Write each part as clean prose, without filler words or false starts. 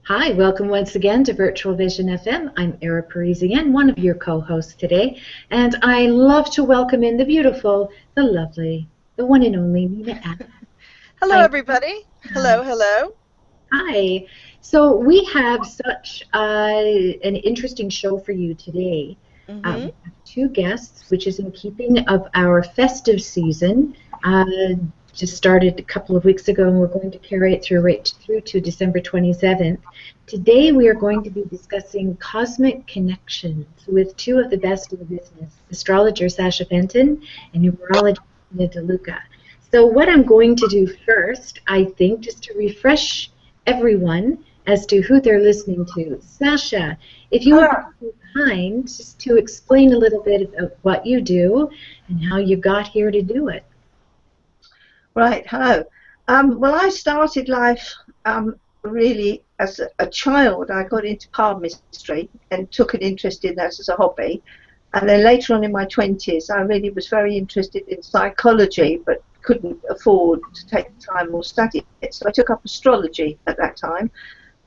Hi, welcome once again to Virtual Vision FM. I'm Era Parisian, one of your co-hosts today, and I love to welcome in the beautiful, the lovely, the one and only Nina Adams. Hello, Hi. everybody. Hello, hello. Hi. So we have such an interesting show for you today. Mm-hmm. We have two guests, which is in keeping of our festive season. Just started a couple of weeks ago, and we're going to carry it through right through to December 27th. Today we are going to be discussing cosmic connections with two of the best in the business, astrologer Sasha Fenton and numerologist Luca. So what I'm going to do first, I think, just to refresh everyone as to who they're listening to. Sasha, if you would be so kind just to explain a little bit about what you do and how you got here to do it. Right, hello. Well, I started life really as a child. I got into palmistry and took an interest in that as a hobby. And then later on in my 20s, I really was very interested in psychology, but couldn't afford to take the time or study it. So I took up astrology at that time.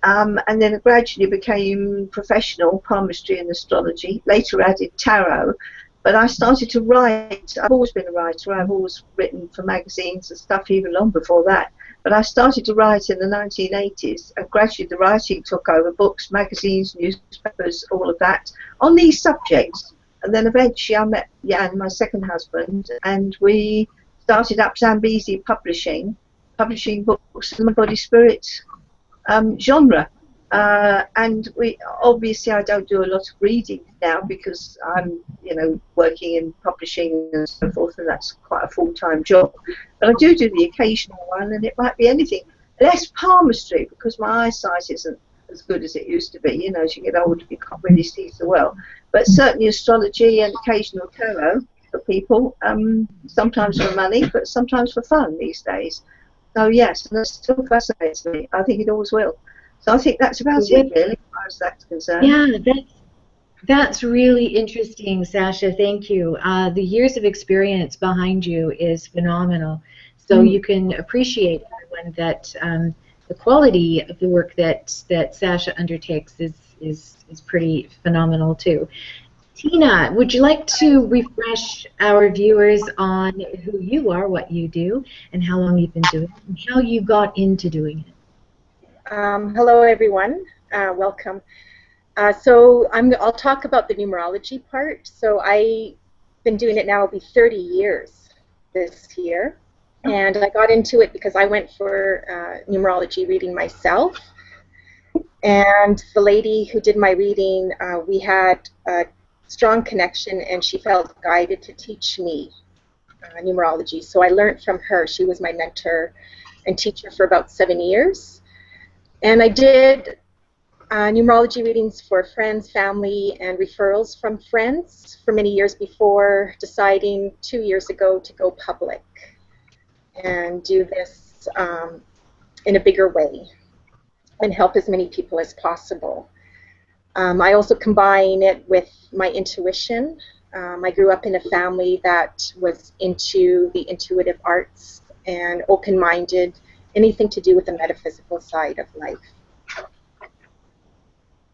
And then gradually became professional palmistry and astrology, later added tarot. But I started to write. I've always been a writer. I've always written for magazines and stuff even long before that. But I started to write in the 1980s, and gradually the writing took over books, magazines, newspapers, all of that, on these subjects. And then eventually I met Jan, my second husband, and we started up Zambezi Publishing books in the body spirit genre. And we obviously, I don't do a lot of reading now because I'm working in publishing and so forth, and that's quite a full-time job, but I do the occasional one, and it might be anything. Less palmistry because my eyesight isn't as good as it used to be. As you get older you can't really see so well, but certainly astrology and occasional tarot for people, sometimes for money but sometimes for fun these days. So yes, and that still fascinates me. I think it always will. So I think that's about it, really, as far as that's concerned. Yeah, that's really interesting, Sasha. Thank you. The years of experience behind you is phenomenal. So you can appreciate everyone that the quality of the work that Sasha undertakes is pretty phenomenal too. Tina, would you like to refresh our viewers on who you are, what you do, and how long you've been doing it, and how you got into doing it? Hello, everyone. Welcome. I'll talk about the numerology part. So I've been doing it now, it'll be 30 years this year. And I got into it because I went for numerology reading myself. And the lady who did my reading, we had a strong connection, and she felt guided to teach me numerology. So I learned from her. She was my mentor and teacher for about 7 years. And I did numerology readings for friends, family, and referrals from friends for many years before deciding 2 years ago to go public and do this in a bigger way and help as many people as possible. I also combine it with my intuition. I grew up in a family that was into the intuitive arts and open-minded, anything to do with the metaphysical side of life.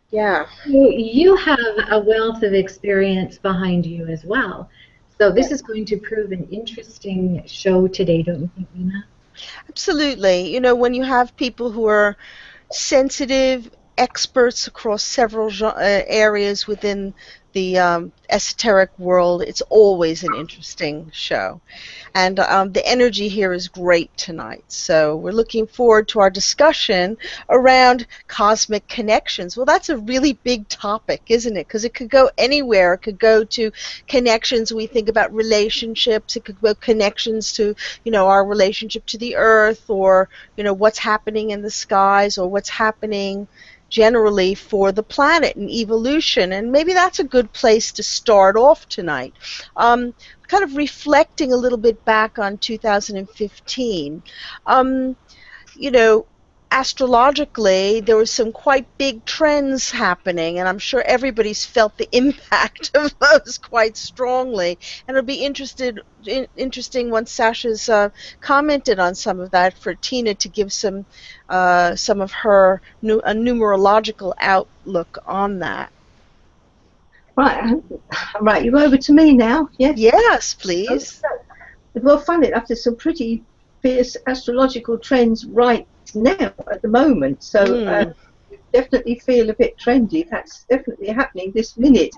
Yeah. You have a wealth of experience behind you as well. So this is going to prove an interesting show today, don't you think, Nina? Absolutely. When you have people who are sensitive, experts across several areas within the esoteric world, it's always an interesting show. And the energy here is great tonight. So we're looking forward to our discussion around cosmic connections. Well, that's a really big topic, isn't it? Because it could go anywhere. It could go to connections. We think about relationships. It could go connections to, our relationship to the earth, or, what's happening in the skies, or what's happening generally for the planet and evolution. And maybe that's a good place to start off tonight. Kind of reflecting a little bit back on 2015. astrologically, there was some quite big trends happening, and I'm sure everybody's felt the impact of those quite strongly. And it'll be interesting once Sasha's commented on some of that for Tina to give some of her a numerological outlook on that. Right, you're over to me now, yes? Yes, please. Well, funny enough, there's some pretty fierce astrological trends right now at the moment, so you definitely feel a bit trendy. That's definitely happening this minute.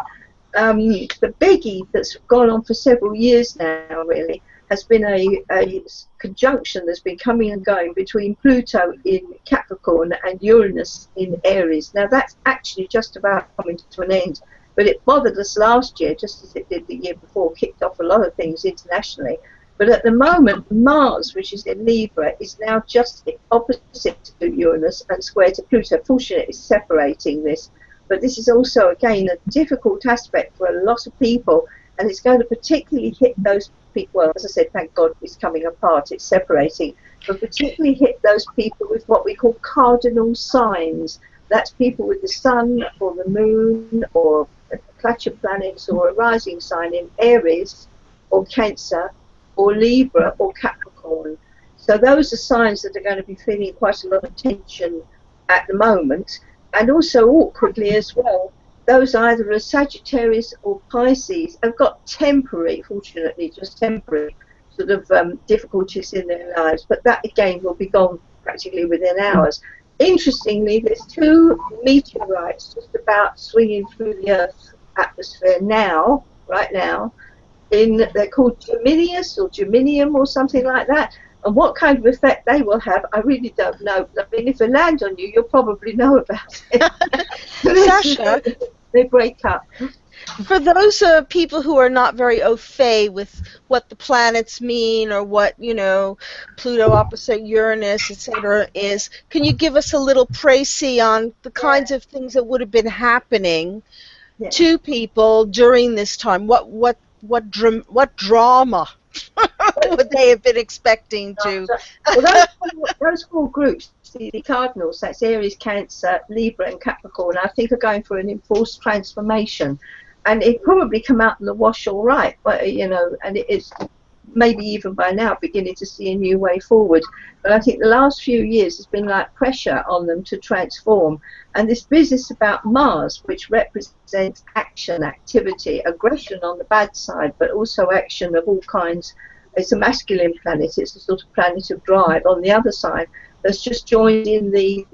The biggie that's gone on for several years now, really, has been a conjunction that's been coming and going between Pluto in Capricorn and Uranus in Aries. Now, that's actually just about coming to an end, but it bothered us last year, just as it did the year before, kicked off a lot of things internationally. But at the moment, Mars, which is in Libra, is now just opposite to Uranus and square to Pluto. Fortunately, it's separating this. But this is also, again, a difficult aspect for a lot of people, and it's going to particularly hit those people. Well, as I said, thank God it's coming apart, it's separating, but particularly hit those people with what we call cardinal signs. That's people with the sun or the moon or a clutch of planets or a rising sign in Aries or Cancer or Libra or Capricorn. So those are signs that are going to be feeling quite a lot of tension at the moment. And also awkwardly as well, those either as Sagittarius or Pisces have got temporary, fortunately just temporary, sort of difficulties in their lives. But that again will be gone practically within hours. Interestingly, there's two meteorites just about swinging through the Earth's atmosphere now, right now. They're called Geminius or Geminium or something like that. And what kind of effect they will have, I really don't know. I mean, if they land on you, you'll probably know about it. Sasha, they break up. For those people who are not very au fait with what the planets mean or what, Pluto opposite Uranus, etc. is, can you give us a little précis on the kinds of things that would have been happening to people during this time? What drama would they have been expecting to? Well, those four groups, the cardinals, that's Aries, Cancer, Libra and Capricorn, I think are going for an enforced transformation. And it probably come out in the wash all right, but and it is maybe even by now beginning to see a new way forward. But I think the last few years has been like pressure on them to transform. And this business about Mars, which represents action, activity, aggression on the bad side, but also action of all kinds. It's a masculine planet, it's a sort of planet of drive. On the other side, that's just joined in the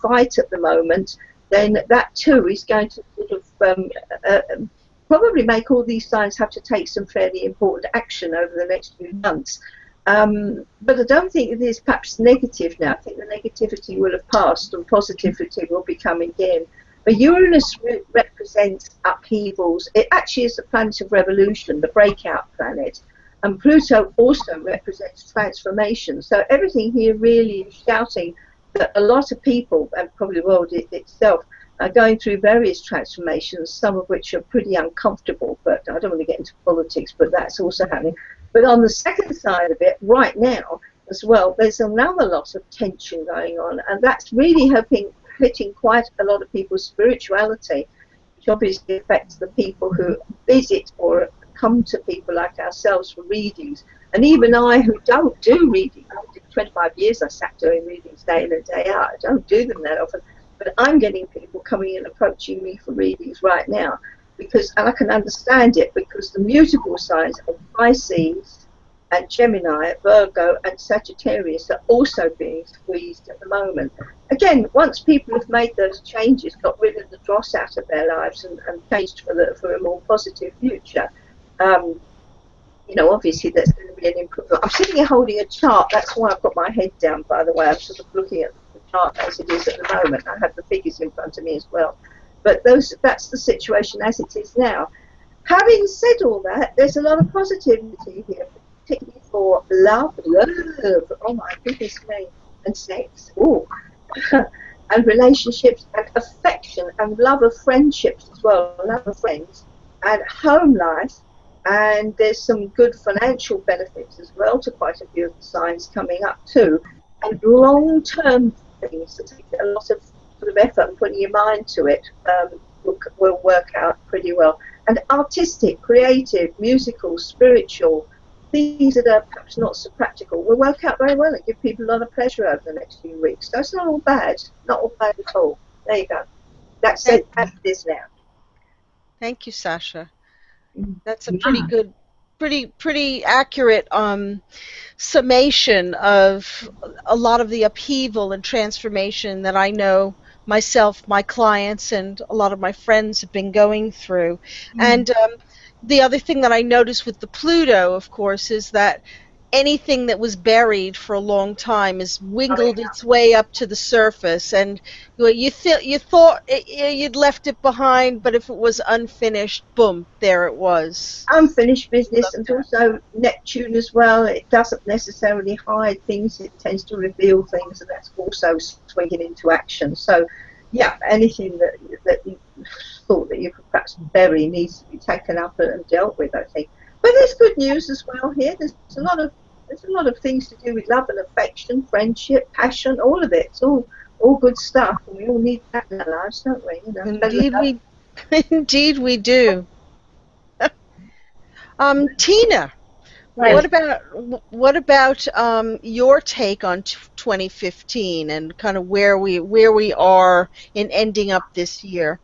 fight at the moment, then that too is going to sort of probably make all these signs have to take some fairly important action over the next few months. But I don't think it is perhaps negative now. I think the negativity will have passed and positivity will be coming again. But Uranus represents upheavals. It actually is the planet of revolution, the breakout planet. And Pluto also represents transformation. So everything here really is shouting that a lot of people, and probably the world itself, are going through various transformations, some of which are pretty uncomfortable, but I don't want to get into politics, but that's also happening. But on the second side of it, right now as well, there's another lot of tension going on, and that's really hitting quite a lot of people's spirituality, which obviously affects the people who visit or come to people like ourselves for readings. And even I, who don't do readings, 25 years I sat doing readings day in and day out, I don't do them that often, but I'm getting people coming in approaching me for readings right now, and I can understand it, because the mutable signs of Pisces and Gemini, Virgo and Sagittarius are also being squeezed at the moment. Again, once people have made those changes, got rid of the dross out of their lives and changed for a more positive future, obviously there's going to be an improvement. I'm sitting here holding a chart, that's why I've got my head down, by the way. I'm sort of looking at the chart as it is at the moment. I have the figures in front of me as well. But that's the situation as it is now. Having said all that, there's a lot of positivity here, particularly for love, oh my goodness me, and sex, and relationships and affection and love of friendships as well, love of friends, and home life. And there's some good financial benefits as well to quite a few of the signs coming up too. And long-term things that take a lot of sort of effort and putting your mind to it will work out pretty well. And artistic, creative, musical, spiritual, things that are perhaps not so practical will work out very well and give people a lot of pleasure over the next few weeks. So it's not all bad, not all bad at all. There you go. That's it as it is now. Thank you, Sasha. That's a Yeah. pretty good, pretty accurate summation of a lot of the upheaval and transformation that I know myself, my clients, and a lot of my friends have been going through. And the other thing that I noticed with the Pluto, of course, is that anything that was buried for a long time has wiggled its way up to the surface, and you thought you'd left it behind, but if it was unfinished, boom, there it was. Unfinished business, and also Neptune as well. It doesn't necessarily hide things, it tends to reveal things, and that's also swinging into action. So yeah, anything that you thought that you could perhaps bury needs to be taken up and dealt with, I think. But there's good news as well here. There's a lot of things to do with love and affection, friendship, passion, all of it. It's all good stuff, and we all need that in our lives, don't we? You know, Indeed we do. Tina, Right. what about your take on 2015 and kind of where we are in ending up this year?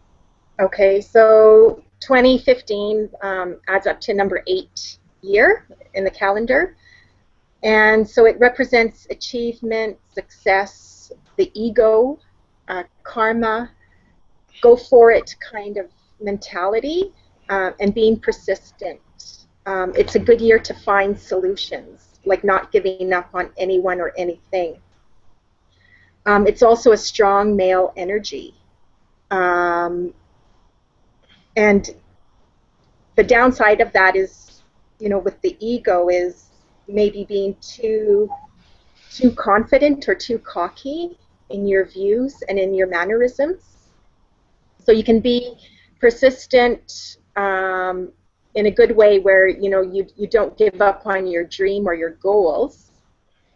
Okay, so 2015 adds up to number 8 year in the calendar. And so it represents achievement, success, the ego, karma, go for it kind of mentality, and being persistent. It's a good year to find solutions, like not giving up on anyone or anything. It's also a strong male energy. And the downside of that is, with the ego is maybe being too confident or too cocky in your views and in your mannerisms. So you can be persistent in a good way where you don't give up on your dream or your goals.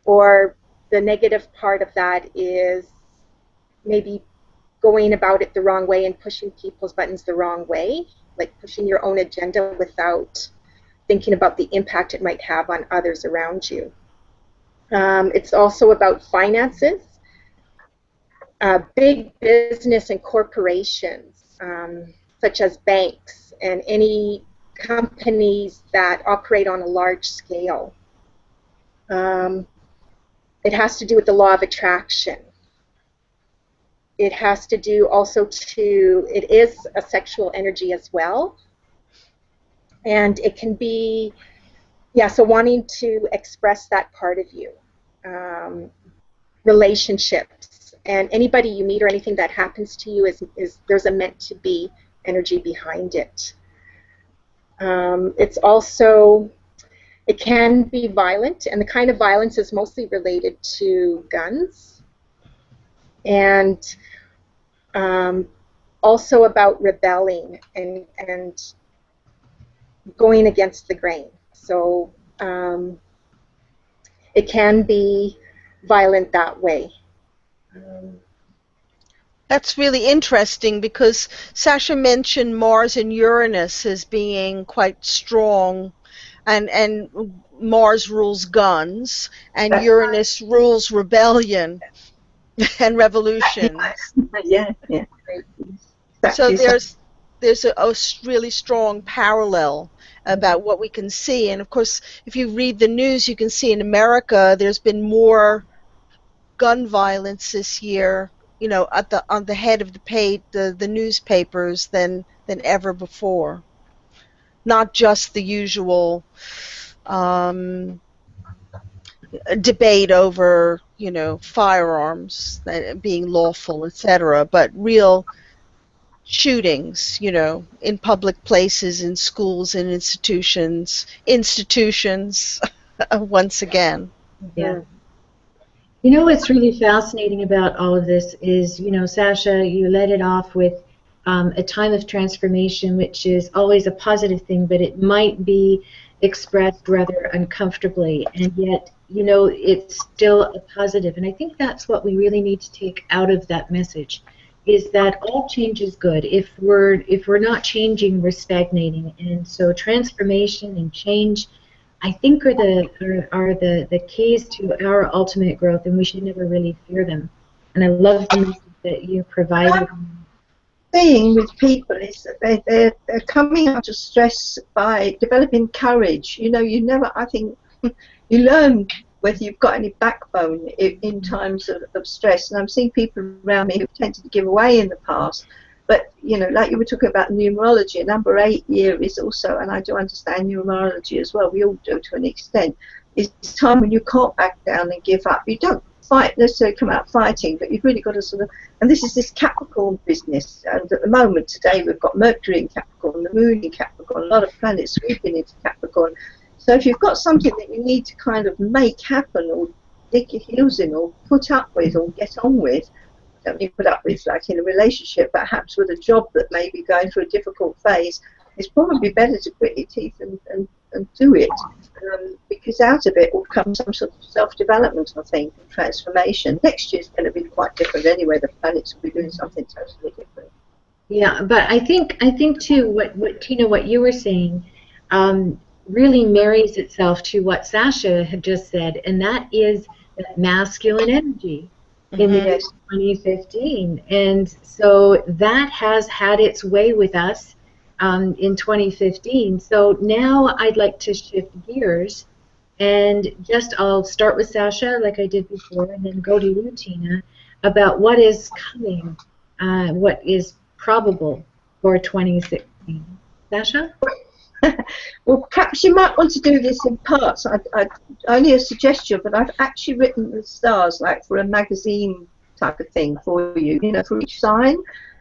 Or the negative part of that is maybe going about it the wrong way and pushing people's buttons the wrong way, like pushing your own agenda without thinking about the impact it might have on others around you. It's also about finances, big business and corporations, such as banks and any companies that operate on a large scale. It has to do with the law of attraction. It has to do also it is a sexual energy as well. And it can be, so wanting to express that part of you. Relationships. And anybody you meet or anything that happens to you is there's a meant to be energy behind it. It's also, it can be violent, and the kind of violence is mostly related to guns. And also about rebelling and going against the grain. So it can be violent that way. That's really interesting because Sasha mentioned Mars and Uranus as being quite strong, and Mars rules guns and Uranus rules rebellion and revolution. Yeah. So there's a really strong parallel about what we can see. And of course, if you read the news, you can see in America there's been more gun violence this year, on the head of the newspapers than ever before. Not just the usual debate over, firearms being lawful, etc., but real shootings, in public places, in schools, in institutions, once again. Yeah. What's really fascinating about all of this is, Sasha, you led it off with a time of transformation, which is always a positive thing, but it might be expressed rather uncomfortably. And yet, you know, it's still a positive. And I think that's what we really need to take out of that message, is that all change is good. If we're not changing, we're stagnating. And so transformation and change, I think, are the keys to our ultimate growth, and we should never really fear them. And I love the message that you provided. Seeing with people is that they're coming out of stress by developing courage. You know, you never, I think, you learn whether you've got any backbone in times of stress. And I'm seeing people around me who've tended to give away in the past. But, you know, like you were talking about numerology, number 8 year is also, and I do understand numerology as well, we all do to an extent, is time when you can't back down and give up. You don't fight necessarily come out fighting, but you've really got to sort of, and this is this Capricorn business, and at the moment today we've got Mercury in Capricorn, the Moon in Capricorn, a lot of planets sweeping into Capricorn. So if you've got something that you need to kind of make happen, or dig your heels in, or put up with, or get on with, don't mean put up with like in a relationship, perhaps with a job that may be going through a difficult phase, it's probably better to grit your teeth and do it, because out of it will come some sort of self-development, I think, and transformation. Next year's going to be quite different anyway. The planets will be doing something totally different. Yeah, but I think too, what Tina, what you were saying, really marries itself to what Sasha had just said, and that is that masculine energy in the year 2015. And so that has had its way with us in 2015. So now I'd like to shift gears, and I'll start with Sasha like I did before, and then go to you, Tina, about what is coming, what is probable for 2016. Sasha? Well, perhaps you might want to do this in parts. I only a suggestion, but I've actually written the stars like for a magazine type of thing for you, you know, for each sign.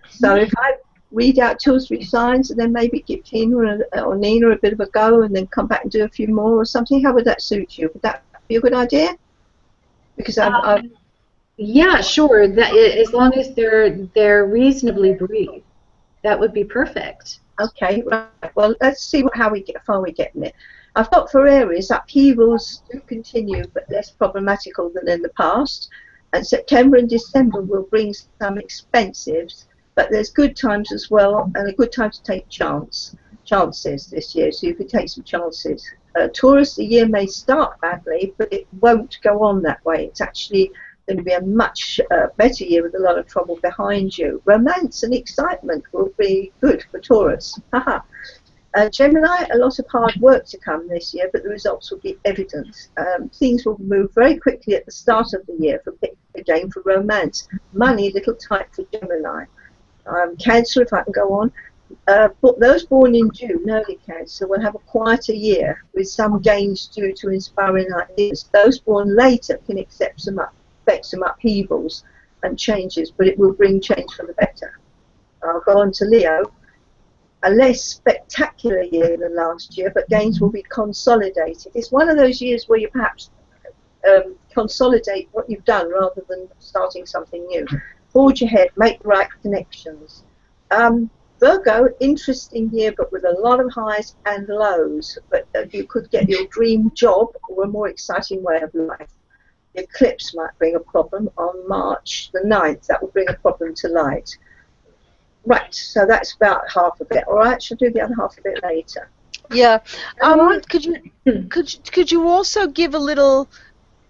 So if I read out 2 or 3 signs and then maybe give Tina or Nina a bit of a go and then come back and do a few more or something, how would that suit you? Would that be a good idea? Because yeah, sure. That, as long as they're reasonably brief, that would be perfect. Okay, right. Well, let's see how far we get in it. I've got for Aries, upheavals do continue, but less problematical than in the past. And September and December will bring some expensives, but there's good times as well, and a good time to take chances this year. So you can take some chances. Taurus, the year may start badly, but it won't go on that way. It's actually going to be a much better year with a lot of trouble behind you. Romance and excitement will be good for Taurus. Gemini, a lot of hard work to come this year, but the results will be evident. Things will move very quickly at the start of the year for romance. Money, a little tight for Gemini. Cancer, if I can go on. But those born in June, early Cancer, will have a quieter year with some gains due to inspiring ideas. Those born later can expect some upheavals and changes, but it will bring change for the better. I'll go on to Leo. A less spectacular year than last year, but gains will be consolidated. It's one of those years where you perhaps consolidate what you've done rather than starting something new. Forge ahead, make the right connections. Virgo, interesting year, but with a lot of highs and lows. But you could get your dream job or a more exciting way of life. The eclipse might bring a problem on March the 9th. That will bring a problem to light. Right, so that's about half of it. All right, she'll do the other half of it later. Yeah. Could you also give a little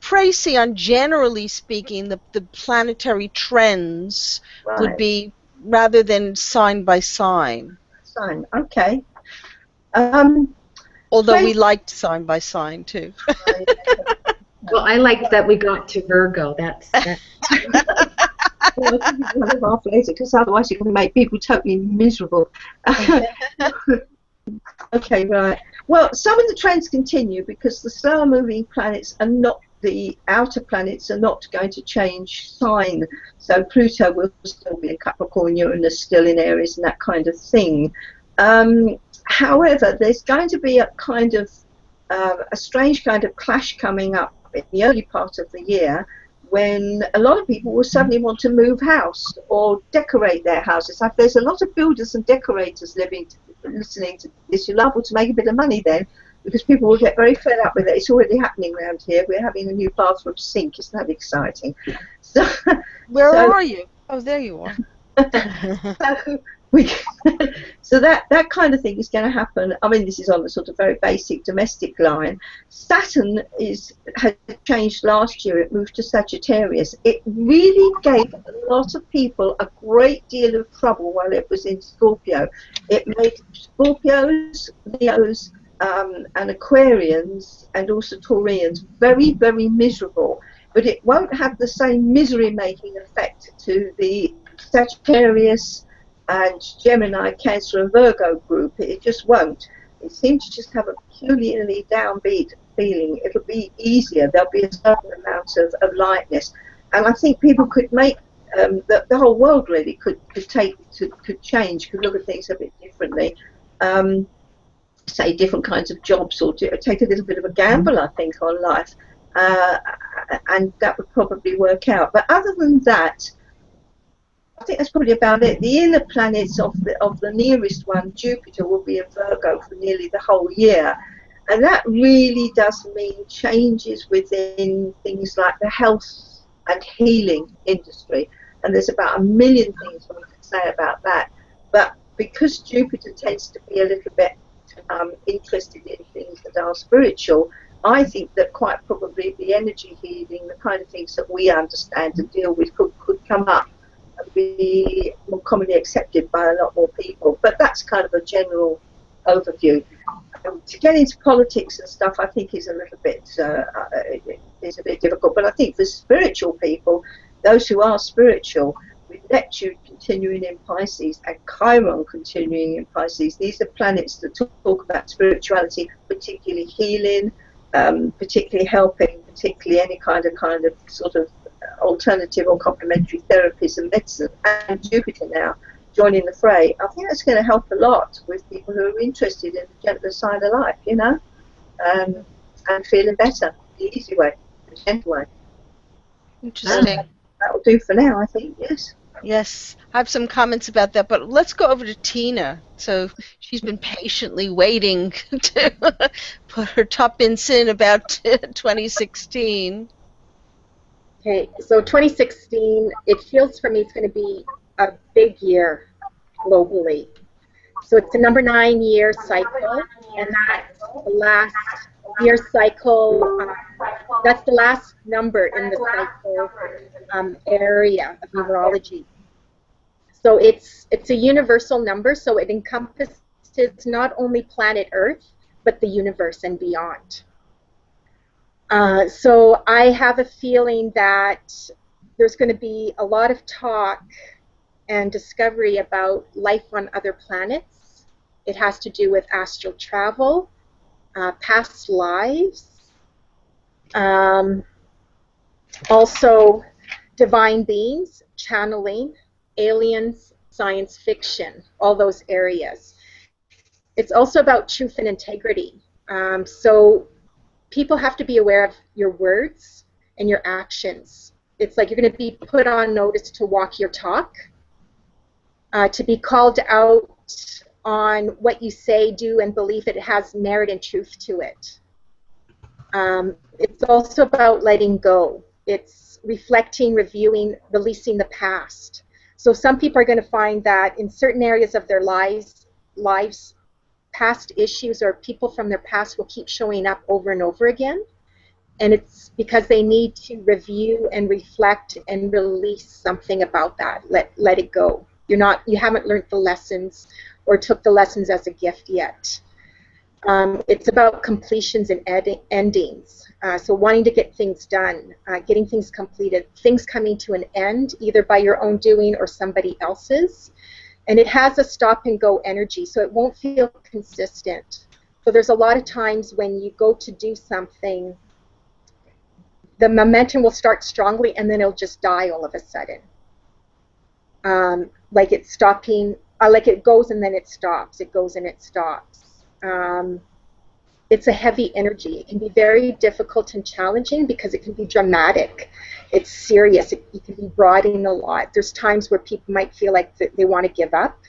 précis on, generally speaking, the planetary trends would be, rather than sign by sign? Sign, okay. Although we liked sign by sign too. Well, I liked that we got to Virgo. That's Well, I'll give you one and a half later, because otherwise you're going to make people totally miserable. Okay, right. Well, some of the trends continue because the slower moving planets are not, the outer planets are not going to change sign. So Pluto will still be in Capricorn, Uranus still in Aries, and that kind of thing. However, there's going to be a kind of a strange kind of clash coming up in the early part of the year, when a lot of people will suddenly want to move house or decorate their houses. There's a lot of builders and decorators listening to this. You're liable to make a bit of money then, because people will get very fed up with it. It's already happening around here. We're having a new bathroom sink. Isn't that exciting? So, Where so are you? Oh, there you are. so we, so that kind of thing is going to happen. I mean, this is on the sort of very basic domestic line. Saturn had changed last year. It moved to Sagittarius. It really gave a lot of people a great deal of trouble while it was in Scorpio. It made Scorpios, Leos, and Aquarians, and also Taurians very, very miserable. But it won't have the same misery-making effect to the Sagittarius and Gemini, Cancer, and Virgo group. It just won't. It seems to just have a peculiarly downbeat feeling. It'll be easier. There'll be a certain amount of lightness, and I think people could make the whole world really could change, could look at things a bit differently. Say different kinds of jobs, or take a little bit of a gamble, I think, on life, and that would probably work out. But other than that, I think that's probably about it. The inner planets of the nearest one, Jupiter, will be in Virgo for nearly the whole year, and that really does mean changes within things like the health and healing industry. And there's about 1 million things we could say about that. But because Jupiter tends to be a little bit interested in things that are spiritual, I think that quite probably the energy healing, the kind of things that we understand and deal with, could come up and be more commonly accepted by a lot more people. But that's kind of a general overview. To get into politics and stuff, I think is a little bit difficult. But I think for spiritual people, those who are spiritual, with Neptune continuing in Pisces and Chiron continuing in Pisces, these are planets that talk about spirituality, particularly healing, particularly helping, particularly any kind of sort of alternative or complementary therapies and medicine. And Jupiter now joining the fray, I think that's going to help a lot with people who are interested in the gentler side of life, and feeling better, the easy way, the gentle way. Interesting. That will do for now, I think. Yes. Yes, I have some comments about that, but let's go over to Tina. So she's been patiently waiting to put her top in about 2016. Okay, so 2016, it feels for me it's going to be a big year globally. So it's a number 9 year cycle, and that's the last year cycle. That's the last number in the cycle area of numerology. So it's a universal number, so it encompasses not only planet Earth, but the universe and beyond. So I have a feeling that there's going to be a lot of talk and discovery about life on other planets. It has to do with astral travel, past lives, also divine beings, channeling, aliens, science fiction, all those areas. It's also about truth and integrity. So people have to be aware of your words and your actions. It's like you're going to be put on notice to walk your talk, to be called out on what you say, do, and believe it has merit and truth to it. It's also about letting go. It's reflecting, reviewing, releasing the past. So some people are going to find that in certain areas of their lives, past issues or people from their past will keep showing up over and over again. And it's because they need to review and reflect and release something about that. Let it go. You haven't learned the lessons or took the lessons as a gift yet. It's about completions and endings. So wanting to get things done, getting things completed, things coming to an end, either by your own doing or somebody else's. And it has a stop and go energy, so it won't feel consistent. So there's a lot of times when you go to do something, the momentum will start strongly and then it'll just die all of a sudden. Like it's stopping, like it goes and then it stops. It goes and it stops. It's a heavy energy. It can be very difficult and challenging because it can be dramatic. It's serious. It can be brooding a lot. There's times where people might feel like they want to give up.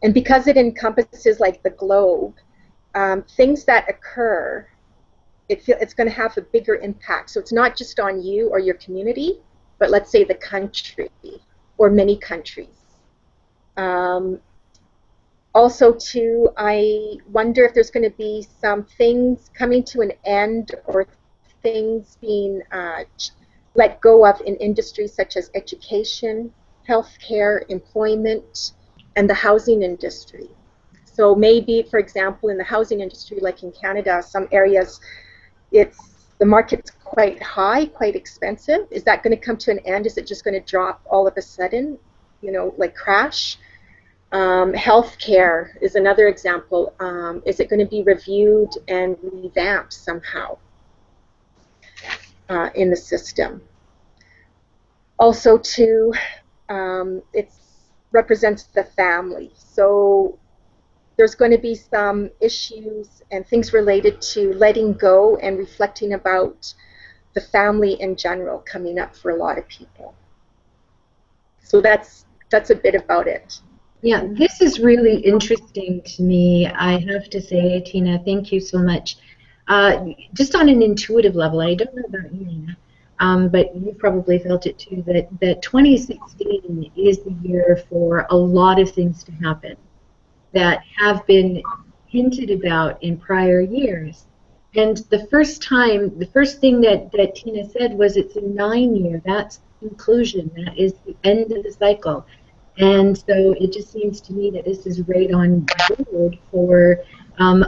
And because it encompasses like the globe, things that occur, it's going to have a bigger impact. So it's not just on you or your community, but let's say the country or many countries. Also, too, I wonder if there's going to be some things coming to an end or things being let go of in industries such as education, healthcare, employment, and the housing industry. So maybe, for example, in the housing industry, like in Canada, some areas, the market's quite high, quite expensive. Is that going to come to an end? Is it just going to drop all of a sudden, like crash? Healthcare is another example. Is it going to be reviewed and revamped somehow in the system? Also, too, it represents the family. So there's going to be some issues and things related to letting go and reflecting about the family in general coming up for a lot of people. So that's a bit about it. Yeah, this is really interesting to me, I have to say, Tina. Thank you so much. Just on an intuitive level, I don't know about you, Nina, but you probably felt it too, that 2016 is the year for a lot of things to happen that have been hinted about in prior years. And the first thing that Tina said was it's a 9-year. That's conclusion. That is the end of the cycle. And so it just seems to me that this is right on board for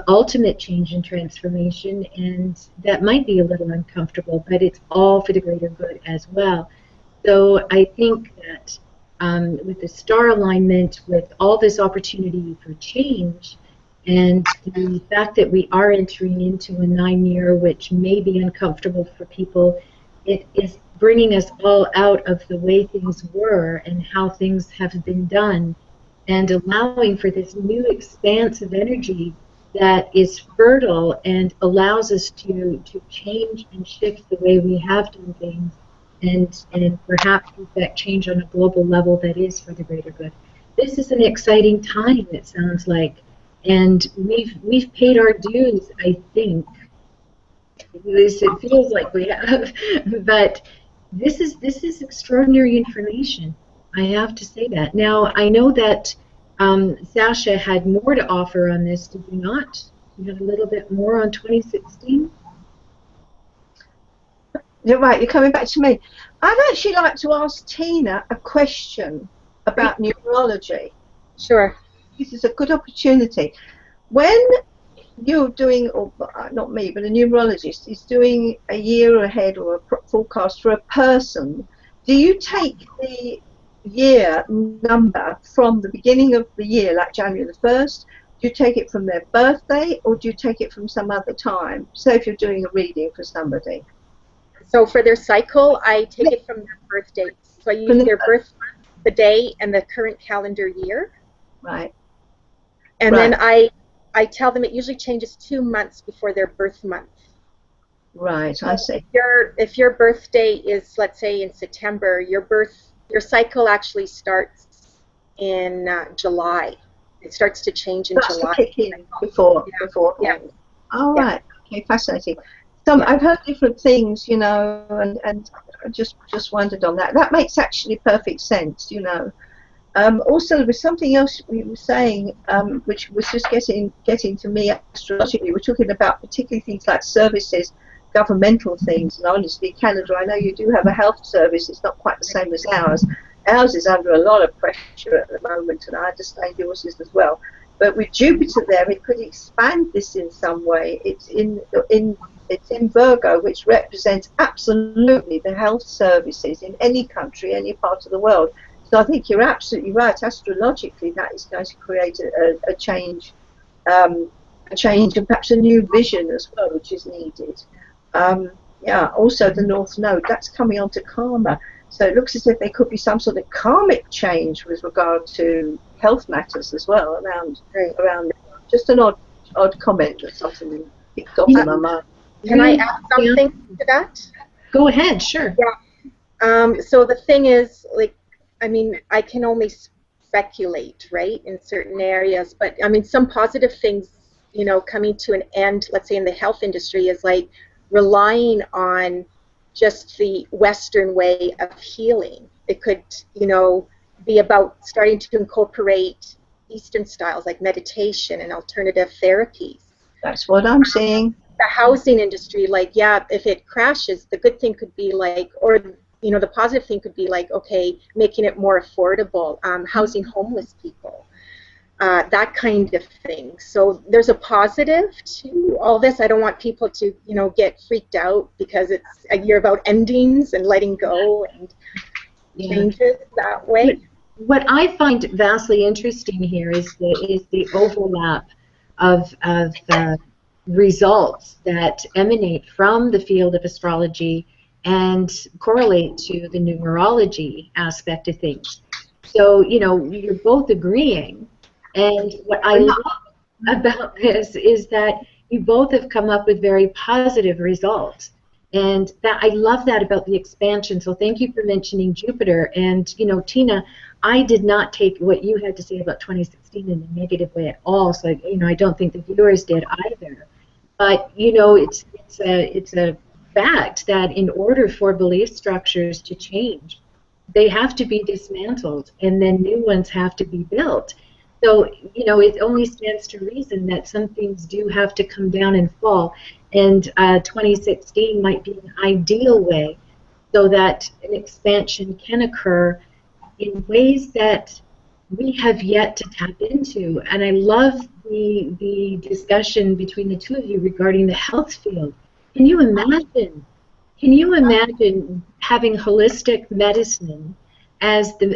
ultimate change and transformation, and that might be a little uncomfortable, but it's all for the greater good as well. So I think that with the star alignment, with all this opportunity for change, and the fact that we are entering into a 9-year, which may be uncomfortable for people, it is bringing us all out of the way things were and how things have been done, and allowing for this new expanse of energy that is fertile and allows us to change and shift the way we have done things, and perhaps effect change on a global level that is for the greater good. This is an exciting time, it sounds like, and we've paid our dues, I think. At least it feels like we have, but this is extraordinary information. I have to say that. Now, I know that Sasha had more to offer on this, did you not? You had a little bit more on 2016? You're right, you're coming back to me. I'd actually like to ask Tina a question about numerology. Sure. This is a good opportunity. When you're doing, or not me, but a numerologist is doing a year ahead or a forecast for a person, do you take the year number from the beginning of the year, like January the 1st? Do you take it from their birthday, or do you take it from some other time? Say if you're doing a reading for somebody. So for their cycle, I take it from their birth dates. So I use their birth month, the day, and the current calendar year. Right. And then I tell them it usually changes 2 months before their birth month. Right, I see. If your birthday is, let's say, in September, your cycle actually starts in July. It starts to change in July. To kick in before. Yeah. Oh, right. Okay, fascinating. So I've heard different things, and I just wondered on that. That makes actually perfect sense, Also, there was something else we were saying, which was just getting to me astrologically. We're talking about particularly things like services, governmental things. And honestly, Canada, I know you do have a health service. It's not quite the same as ours. Ours is under a lot of pressure at the moment, and I understand yours is as well. But with Jupiter there, it could expand this in some way. It's in Virgo, which represents absolutely the health services in any country, any part of the world. So I think you're absolutely right. Astrologically, that is going to create a change, and perhaps a new vision as well, which is needed. Also the North Node, that's coming onto karma. So it looks as if there could be some sort of karmic change with regard to health matters as well around. Just an odd comment or something that picked up in my mind. Can I add something to that? Go ahead, sure. Yeah. So the thing is, I can only speculate, right, in certain areas, but some positive things you know, coming to an end, let's say in the health industry, is like relying on just the Western way of healing. It could, you know, be about starting to incorporate Eastern styles like meditation and alternative therapies. That's what I'm seeing. The housing industry, like, yeah, if it crashes, the good thing could be like, or, you know, the positive thing could be like, okay, making it more affordable, housing homeless people, that kind of thing. So there's a positive to all this. I don't want people to, you know, get freaked out because it's a year about endings and letting go and changes that way. What I find vastly interesting here is the overlap of results that emanate from the field of astrology and correlate to the numerology aspect of things. So, you know, you're both agreeing. And what I love about this is that you both have come up with very positive results. And that I love that about the expansion. So thank you for mentioning Jupiter. And, you know, Tina, I did not take what you had to say about 2016 in a negative way at all. So, you know, I don't think the viewers did either. But, you know, it's a fact that in order for belief structures to change, they have to be dismantled, and then new ones have to be built. So, you know, it only stands to reason that some things do have to come down and fall, and 2016 might be an ideal way so that an expansion can occur in ways that we have yet to tap into. And I love the discussion between the two of you regarding the health field. Can you imagine? Can you imagine having holistic medicine as the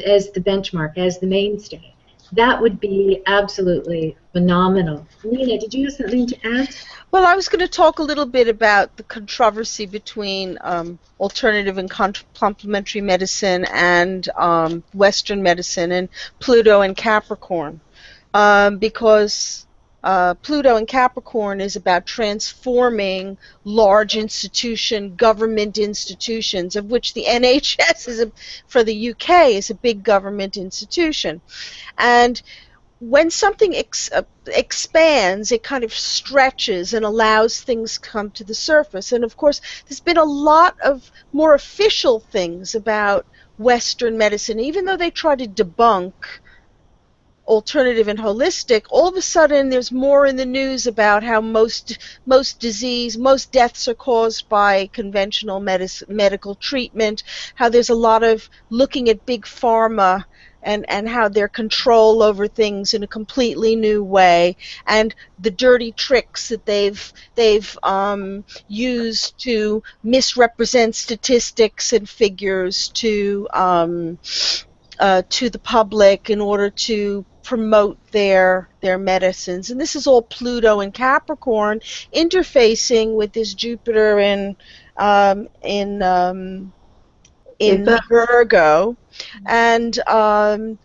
benchmark, as the mainstay? That would be absolutely phenomenal. Nina, did you have something to add? Well, I was going to talk a little bit about the controversy between alternative and complementary medicine and Western medicine and Pluto and Capricorn, because Pluto and Capricorn is about transforming large government institutions, of which the NHS for the UK is a big government institution. And when something expands, it kind of stretches and allows things to come to the surface. And of course, there's been a lot of more official things about Western medicine. Even though they try to debunk alternative and holistic, all of a sudden there's more in the news about how most deaths are caused by conventional medical treatment, how there's a lot of looking at big pharma and how their control over things in a completely new way, and the dirty tricks that they've used to misrepresent statistics and figures to the public in order to promote their medicines. And this is all Pluto and Capricorn interfacing with this Jupiter in Virgo. And I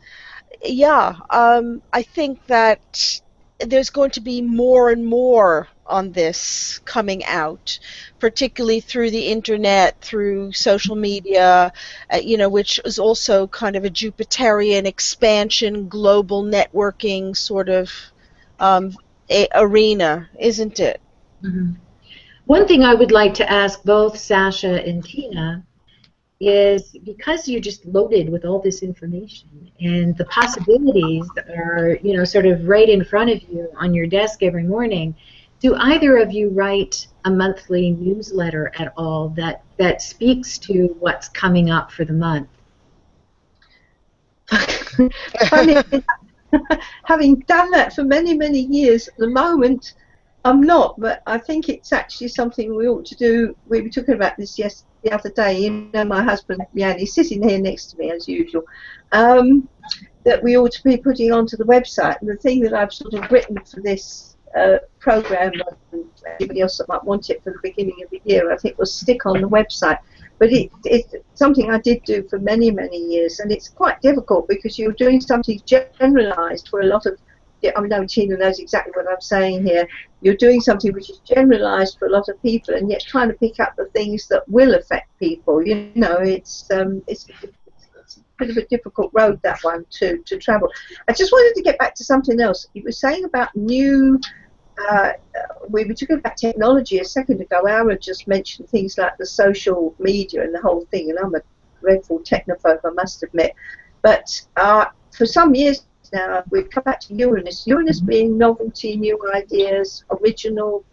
think that there's going to be more and more on this coming out, particularly through the internet, through social media, which is also kind of a Jupiterian expansion, global networking sort of arena, isn't it? Mm-hmm. One thing I would like to ask both Sasha and Tina is, because you're just loaded with all this information and the possibilities are, sort of right in front of you on your desk every morning, do either of you write a monthly newsletter at all that speaks to what's coming up for the month? Having done that for many, many years, at the moment I'm not, but I think it's actually something we ought to do. We were talking about this the other day. My husband, he's sitting here next to me as usual, that we ought to be putting onto the website. And the thing that I've sort of written for this program, and anybody else that might want it for the beginning of the year, I think was stick on the website. But it's something I did do for many, many years, and it's quite difficult because you're doing something generalised for a lot of. I know Tina knows exactly what I'm saying here. You're doing something which is generalised for a lot of people, and yet trying to pick up the things that will affect people. It's a bit of a difficult road, that one, to travel. I just wanted to get back to something else. You were saying about new we were talking about technology a second ago. Aaron just mentioned things like the social media and the whole thing, and I'm a dreadful technophobe, I must admit. But for some years now, we've come back to Uranus. Uranus being novelty, new ideas, original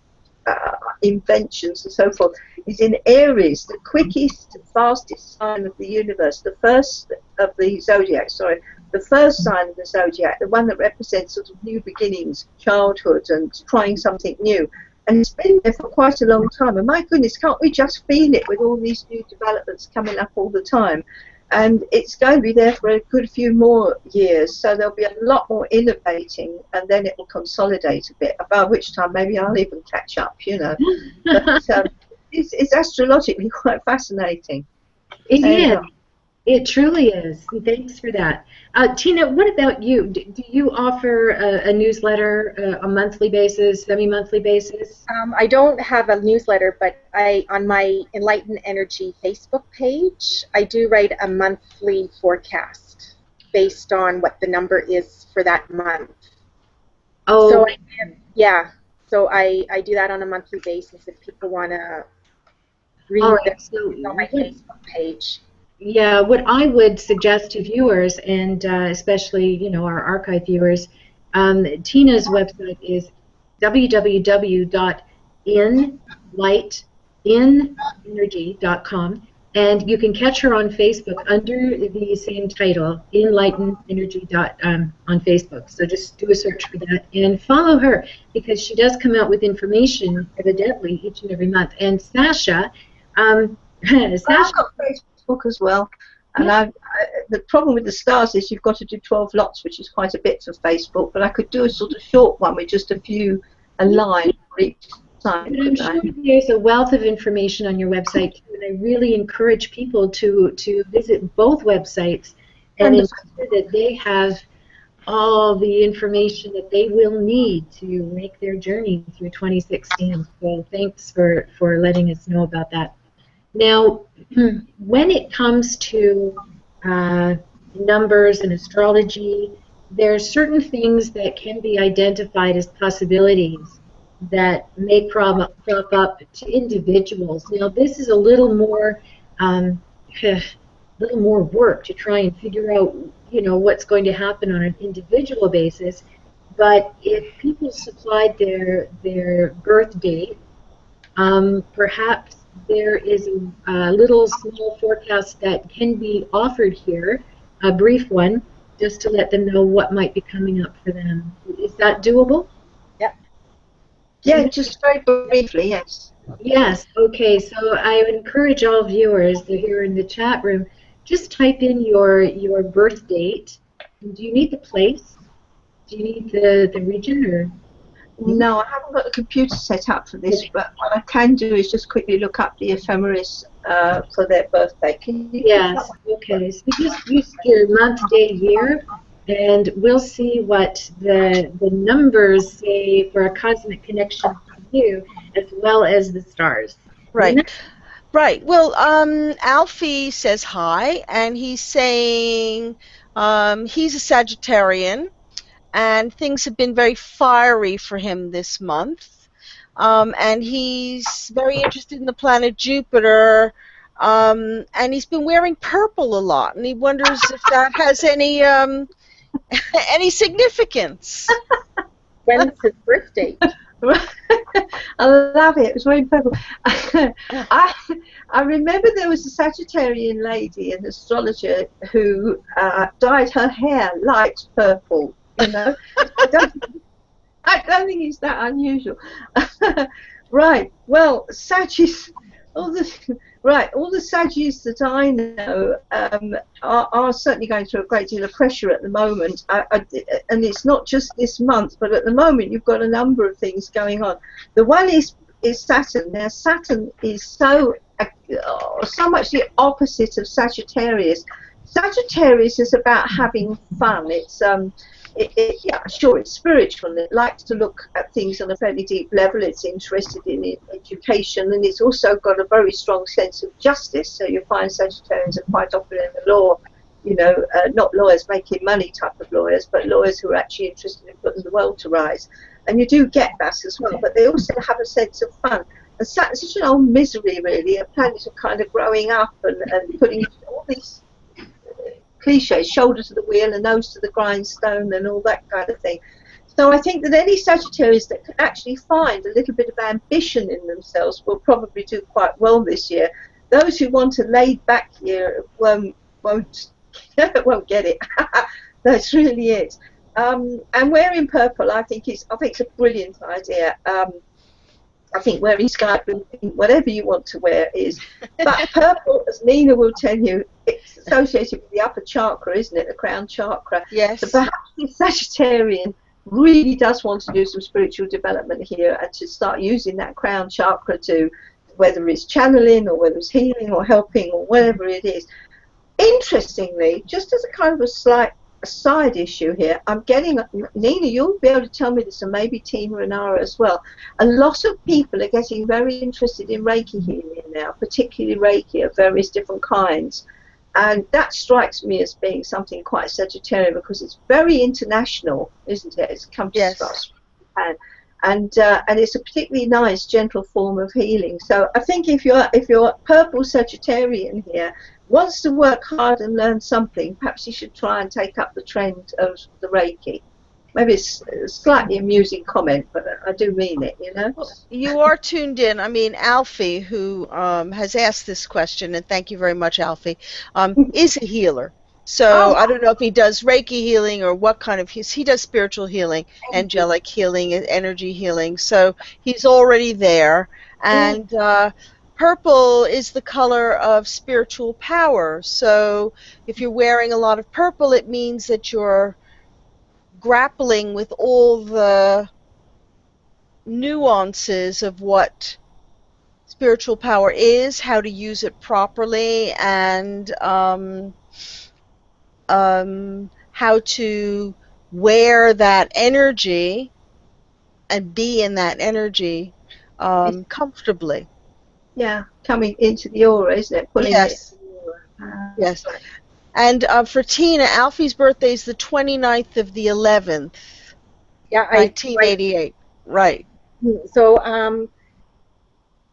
inventions and so forth, is in Aries, the quickest, fastest sign of the universe, the first of the zodiac, sorry, the first sign of the zodiac, the one that represents sort of new beginnings, childhood, and trying something new. And it's been there for quite a long time. And my goodness, can't we just feel it with all these new developments coming up all the time? And it's going to be there for a good few more years, so there'll be a lot more innovating, and then it will consolidate a bit, by which time maybe I'll even catch up, you know. But it's astrologically quite fascinating. It is. It truly is. Thanks for that. Tina, what about you? Do you offer a newsletter, a monthly basis, semi-monthly basis? I don't have a newsletter, but on my Enlightened Energy Facebook page, I do write a monthly forecast based on what the number is for that month. Oh, so I do that on a monthly basis if people want to read this on my Facebook page. Yeah, what I would suggest to viewers, and especially, you know, our archive viewers, Tina's website is www.enlightenenergy.com, and you can catch her on Facebook under the same title, Enlightened Energy on Facebook. So just do a search for that and follow her, because she does come out with information, evidently, each and every month. And Sasha, I've got Facebook as well, and the problem with the stars is you've got to do 12 lots, which is quite a bit for Facebook, but I could do a sort of short one with just a line for each sign. But I'm sure there's a wealth of information on your website too, and I really encourage people to visit both websites and ensure that they have all the information that they will need to make their journey through 2016. So thanks for letting us know about that. Now, when it comes to numbers and astrology, there are certain things that can be identified as possibilities that may crop up to individuals. Now, this is a little more work to try and figure out, you know, what's going to happen on an individual basis. But if people supplied their birth date, perhaps there is a little small forecast that can be offered here, a brief one, just to let them know what might be coming up for them. Is that doable? Yep. Yeah, just very briefly, yes. Yes, okay, so I would encourage all viewers that here in the chat room, just type in your birth date. Do you need the place? Do you need the region, or? No, I haven't got the computer set up for this, but what I can do is just quickly look up the ephemeris for their birthday. Can you? Yes, okay. So just use your month, day, year, and we'll see what the numbers say for a cosmic connection to you, as well as the stars. Right. Right. Well, Alfie says hi, and he's saying he's a Sagittarian, and things have been very fiery for him this month. And he's very interested in the planet Jupiter, and he's been wearing purple a lot, and he wonders if that has any any significance. When's his birthday? I love it. It was very purple. I remember there was a Sagittarian lady, an astrologer, who dyed her hair light purple. You know, I don't think it's that unusual. Right. Well, Saggies, all the Saggies that I know are certainly going through a great deal of pressure at the moment. And it's not just this month, but at the moment you've got a number of things going on. The one is Saturn. Now, Saturn is so much the opposite of Sagittarius. Sagittarius is about having fun. It's yeah, sure, it's spiritual. It likes to look at things on a fairly deep level. It's interested in education, and it's also got a very strong sense of justice. So you find Sagittarians are quite often in the law, you know, not lawyers making money type of lawyers, but lawyers who are actually interested in putting the world to rise. and you do get that as well, but they also have a sense of fun. And such an old misery, really, a planet of kind of growing up and putting all these cliches, shoulder to the wheel and nose to the grindstone and all that kind of thing. So I think that any Sagittarius that can actually find a little bit of ambition in themselves will probably do quite well this year. Those who want a laid-back year won't won't get it. That's really it. And wearing purple, I think it's a brilliant idea. I think wearing sky blue, whatever you want to wear is. But purple, as Nina will tell you, it's associated with the upper chakra, isn't it? The crown chakra. Yes. So perhaps the Sagittarian really does want to do some spiritual development here and to start using that crown chakra to, whether it's channeling or whether it's healing or helping or whatever it is. Interestingly, just as a kind of a slight side issue here, I'm getting, Nina, you'll be able to tell me this, and maybe Tina and Ara as well, a lot of people are getting very interested in Reiki healing now, particularly Reiki of various different kinds, and that strikes me as being something quite Sagittarian because it's very international, isn't it? It's come to us from Japan, and it's a particularly nice, gentle form of healing. So I think if you're purple Sagittarian here, wants to work hard and learn something, perhaps you should try and take up the trend of the Reiki. Maybe it's a slightly amusing comment, but I do mean it, you know. Well, you are tuned in. I mean, Alfie, who has asked this question, and thank you very much, Alfie, is a healer. So I don't know if he does Reiki healing or what kind of, he does spiritual healing, angelic healing, and energy healing. So he's already there. And purple is the color of spiritual power. So if you're wearing a lot of purple, it means that you're grappling with all the nuances of what spiritual power is, how to use it properly, and how to wear that energy and be in that energy comfortably. Yeah, coming into the aura, isn't it? Pulling it into the aura. Yes. And for Tina, Alfie's birthday is the 29th of the 11th. Yeah, 1988. Right. So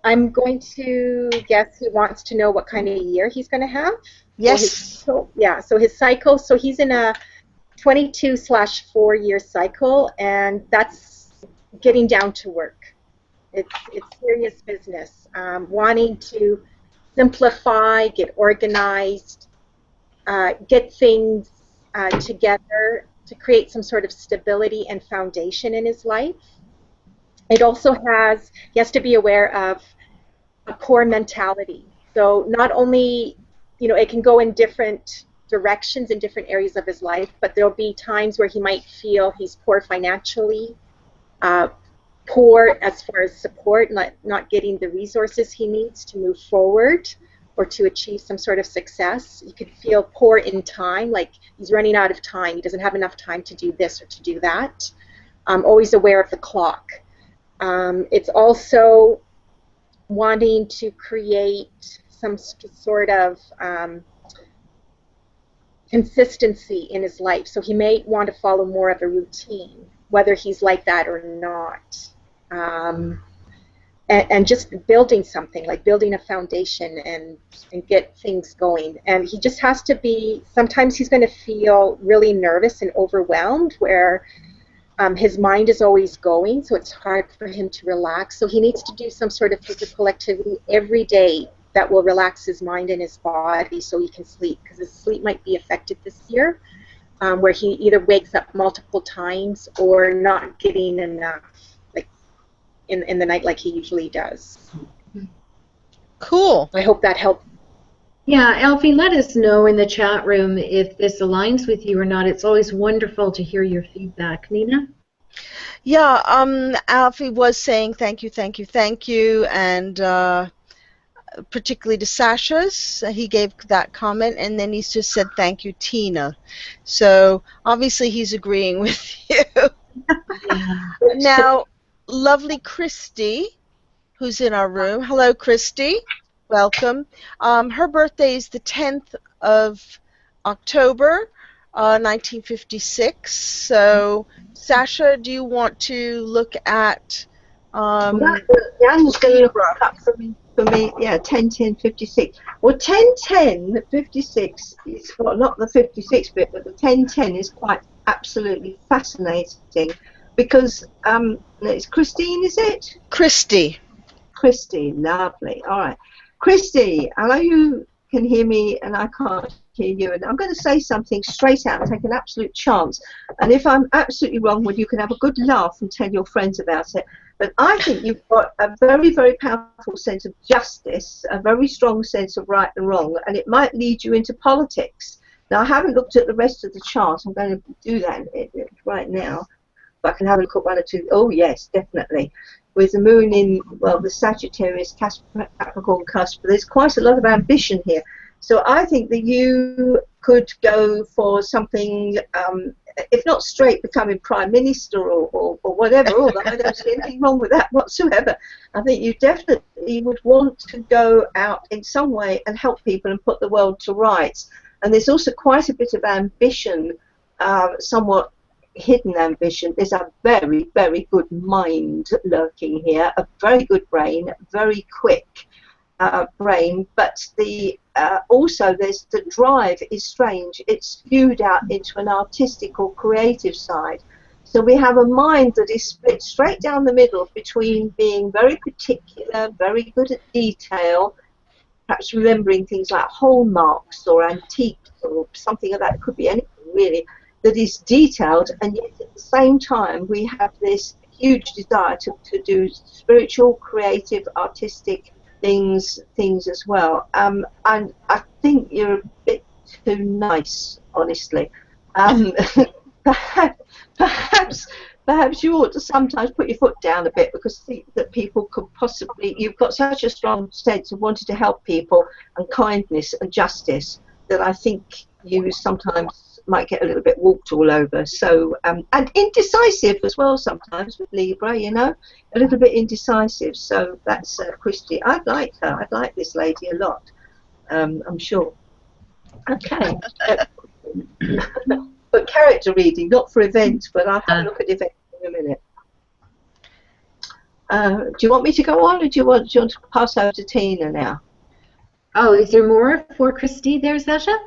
I'm going to guess he wants to know what kind of year he's going to have. Yes. So his cycle, so he's in a 22/4 year cycle, and that's getting down to work. It's serious business. Wanting to simplify, get organized, get things together to create some sort of stability and foundation in his life. It also he has to be aware of a core mentality. So not only, it can go in different directions in different areas of his life, but there'll be times where he might feel he's poor financially, poor as far as support, not getting the resources he needs to move forward or to achieve some sort of success. You could feel poor in time, like he's running out of time. He doesn't have enough time to do this or to do that. Always aware of the clock. It's also wanting to create some sort of consistency in his life. So he may want to follow more of a routine, whether he's like that or not. And just building something, like building a foundation and get things going. And he just has to be, sometimes he's going to feel really nervous and overwhelmed where his mind is always going, so it's hard for him to relax. So he needs to do some sort of physical activity every day that will relax his mind and his body so he can sleep, because his sleep might be affected this year, where he either wakes up multiple times or not getting enough, like in the night like he usually does. Cool. I hope that helped. Yeah, Alfie, let us know in the chat room if this aligns with you or not. It's always wonderful to hear your feedback. Nina? Yeah, Alfie was saying thank you, and particularly to Sasha's. He gave that comment, and then he's just said thank you, Tina. So obviously he's agreeing with you. Now, lovely Christy, who's in our room. Hello, Christy. Welcome. Her birthday is the 10th of October. 1956. So, Sasha, do you want to look at Jan's going to look Libra? up for me, yeah, 10-10-56. Well, 10-10-56 is, well, not the 56 bit, but the 10-10 is quite absolutely fascinating because it's Christine, is it? Christy. Christy, lovely. All right. Christy, I know you can hear me and I can't hear you, and I'm going to say something straight out and take an absolute chance. And if I'm absolutely wrong, well, you can have a good laugh and tell your friends about it. But I think you've got a very, very powerful sense of justice, a very strong sense of right and wrong, and it might lead you into politics. Now, I haven't looked at the rest of the chart. I'm going to do that right now. But I can have a look at one or two. Oh, yes, definitely. With the moon in, well, the Sagittarius, Capricorn cusp, there's quite a lot of ambition here. So I think that you could go for something, if not straight becoming Prime Minister or whatever, although I don't see anything wrong with that whatsoever. I think you definitely would want to go out in some way and help people and put the world to rights. And there's also quite a bit of ambition, somewhat hidden ambition. There's a very, very good mind lurking here, a very good brain, very quick brain, but the also there's the drive is strange. It's spewed out into an artistic or creative side. So we have a mind that is split straight down the middle between being very particular, very good at detail, perhaps remembering things like hallmarks or antiques or something like that. It could be anything really that is detailed, and yet at the same time we have this huge desire to do spiritual, creative, artistic things as well. And I think you're a bit too nice, honestly. Perhaps you ought to sometimes put your foot down a bit, because I think that people could possibly, you've got such a strong sense of wanting to help people and kindness and justice that I think you sometimes might get a little bit walked all over. So and indecisive as well sometimes with Libra, you know, a little bit indecisive. So that's Christy. I'd like her. I'd like this lady a lot. I'm sure. Okay. But character reading, not for events, but I'll have a look at events in a minute. Do you want me to go on, or do you want to pass over to Tina now? Oh, is there more for Christy there, Sasha?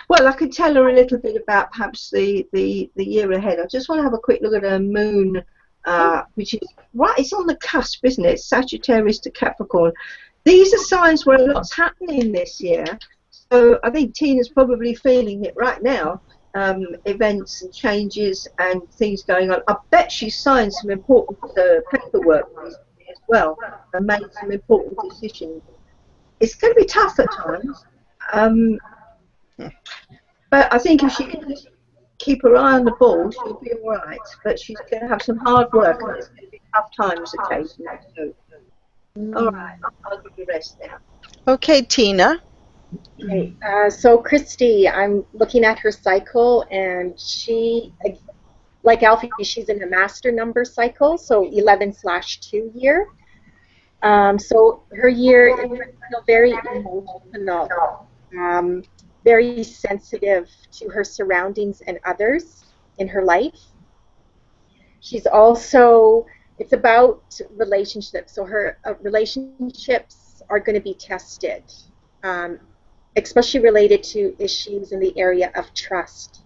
Well, I could tell her a little bit about perhaps the year ahead. I just want to have a quick look at her moon, which is right. It's on the cusp, isn't it? Sagittarius to Capricorn. These are signs where a lot's happening this year. So I think Tina's probably feeling it right now. Events and changes and things going on. I bet she's signed some important paperwork recently as well and made some important decisions. It's going to be tough at times. But I think if she can just keep her eye on the ball, she'll be all right. But she's going to have some hard work, and it's going to be tough times occasionally. So, all right, I'll give you rest now. Okay, Tina. Okay, so Christy, I'm looking at her cycle, and she, like Alfie, she's in a master number cycle, so 11/2 year. So her year is very emotional, very sensitive to her surroundings and others in her life. She's also, it's about relationships, so her relationships are going to be tested, especially related to issues in the area of trust.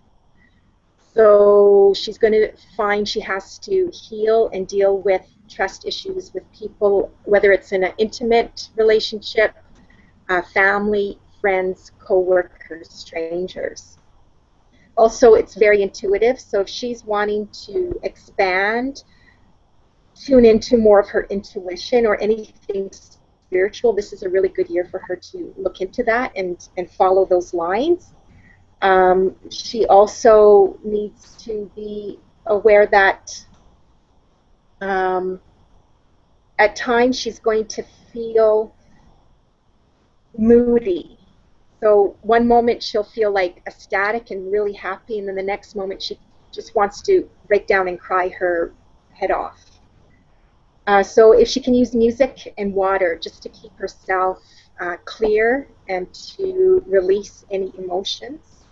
So she's going to find she has to heal and deal with trust issues with people, whether it's in an intimate relationship, family, friends, co-workers, strangers. Also, it's very intuitive, so if she's wanting to expand, tune into more of her intuition or anything spiritual, this is a really good year for her to look into that and follow those lines. She also needs to be aware that at times she's going to feel moody. So one moment she'll feel like ecstatic and really happy, and then the next moment she just wants to break down and cry her head off. So if she can use music and water just to keep herself clear and to release any emotions.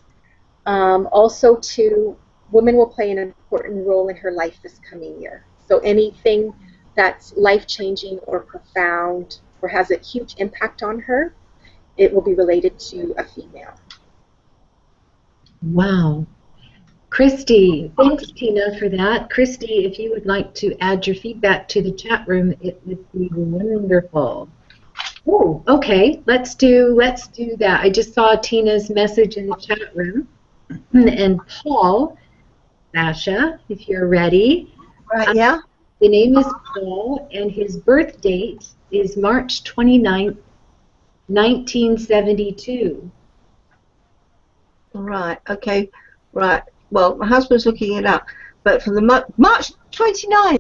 Also, too, women will play an important role in her life this coming year. So anything that's life-changing or profound or has a huge impact on her, it will be related to a female. Wow. Christy, thanks Tina for that. Christy, if you would like to add your feedback to the chat room, it would be wonderful. Oh, okay. Let's do that. I just saw Tina's message in the chat room. And Paul, Sasha, if you're ready. Right, yeah. The name is Paul, and his birth date is March 29th, 1972. Right, okay, right. Well, my husband's looking it up, but for the March 29th.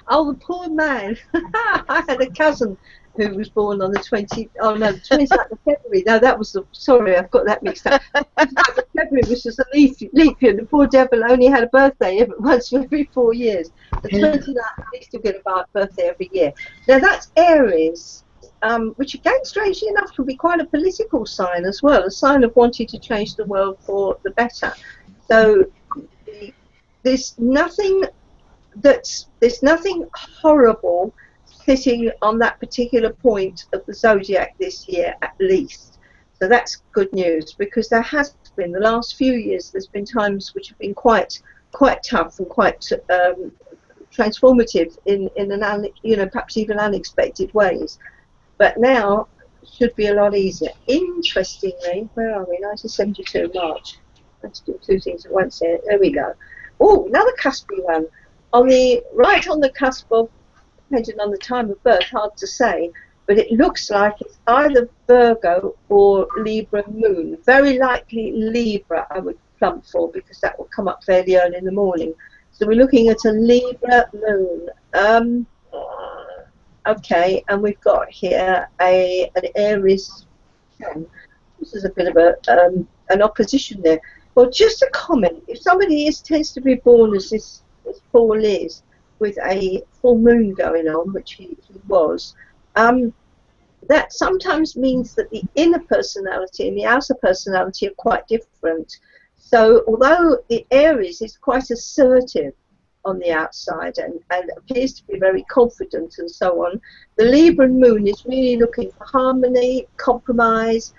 Oh, the poor man. I had a cousin who was born on the 29th of February. No, that was sorry, I've got that mixed up. February was just a leap year. The poor devil only had a birthday once every 4 years. The 29th, they still get a birthday every year. Now that's Aries. Which again, strangely enough, can be quite a political sign as well, a sign of wanting to change the world for the better. So there's nothing horrible sitting on that particular point of the zodiac this year, at least. So that's good news, because there has been, the last few years, there's been times which have been quite tough and quite transformative in perhaps even unexpected ways. But now should be a lot easier. Interestingly, where are we? 1972 March. Let's do two things at once here. There we go. Oh, another cuspy one. Right on the cusp of, depending on the time of birth, hard to say, but it looks like it's either Virgo or Libra moon. Very likely Libra I would plump for, because that will come up fairly early in the morning. So we're looking at a Libra moon. Okay, and we've got here an Aries. This is a bit of an opposition there. Well, just a comment. If somebody tends to be born as Paul is, with a full moon going on, which he was, that sometimes means that the inner personality and the outer personality are quite different. So although the Aries is quite assertive on the outside and appears to be very confident and so on, the Libra moon is really looking for harmony, compromise.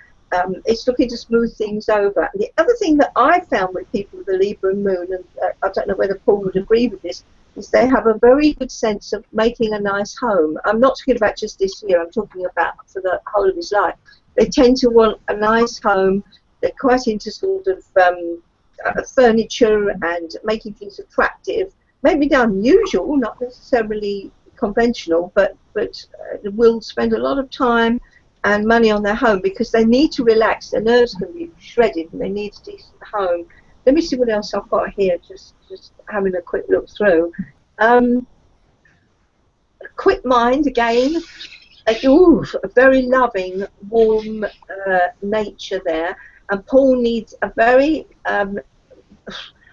It's looking to smooth things over. The other thing that I found with people with the Libra moon, and I don't know whether Paul would agree with this, is they have a very good sense of making a nice home. I'm not talking about just this year, I'm talking about for the whole of his life. They tend to want a nice home. They're quite into sort of furniture and making things attractive. Maybe unusual, not necessarily conventional, but will spend a lot of time and money on their home because they need to relax. Their nerves can be shredded and they need a decent home. Let me see what else I've got here, just having a quick look through. A quick mind again. A very loving, warm nature there. And Paul needs a very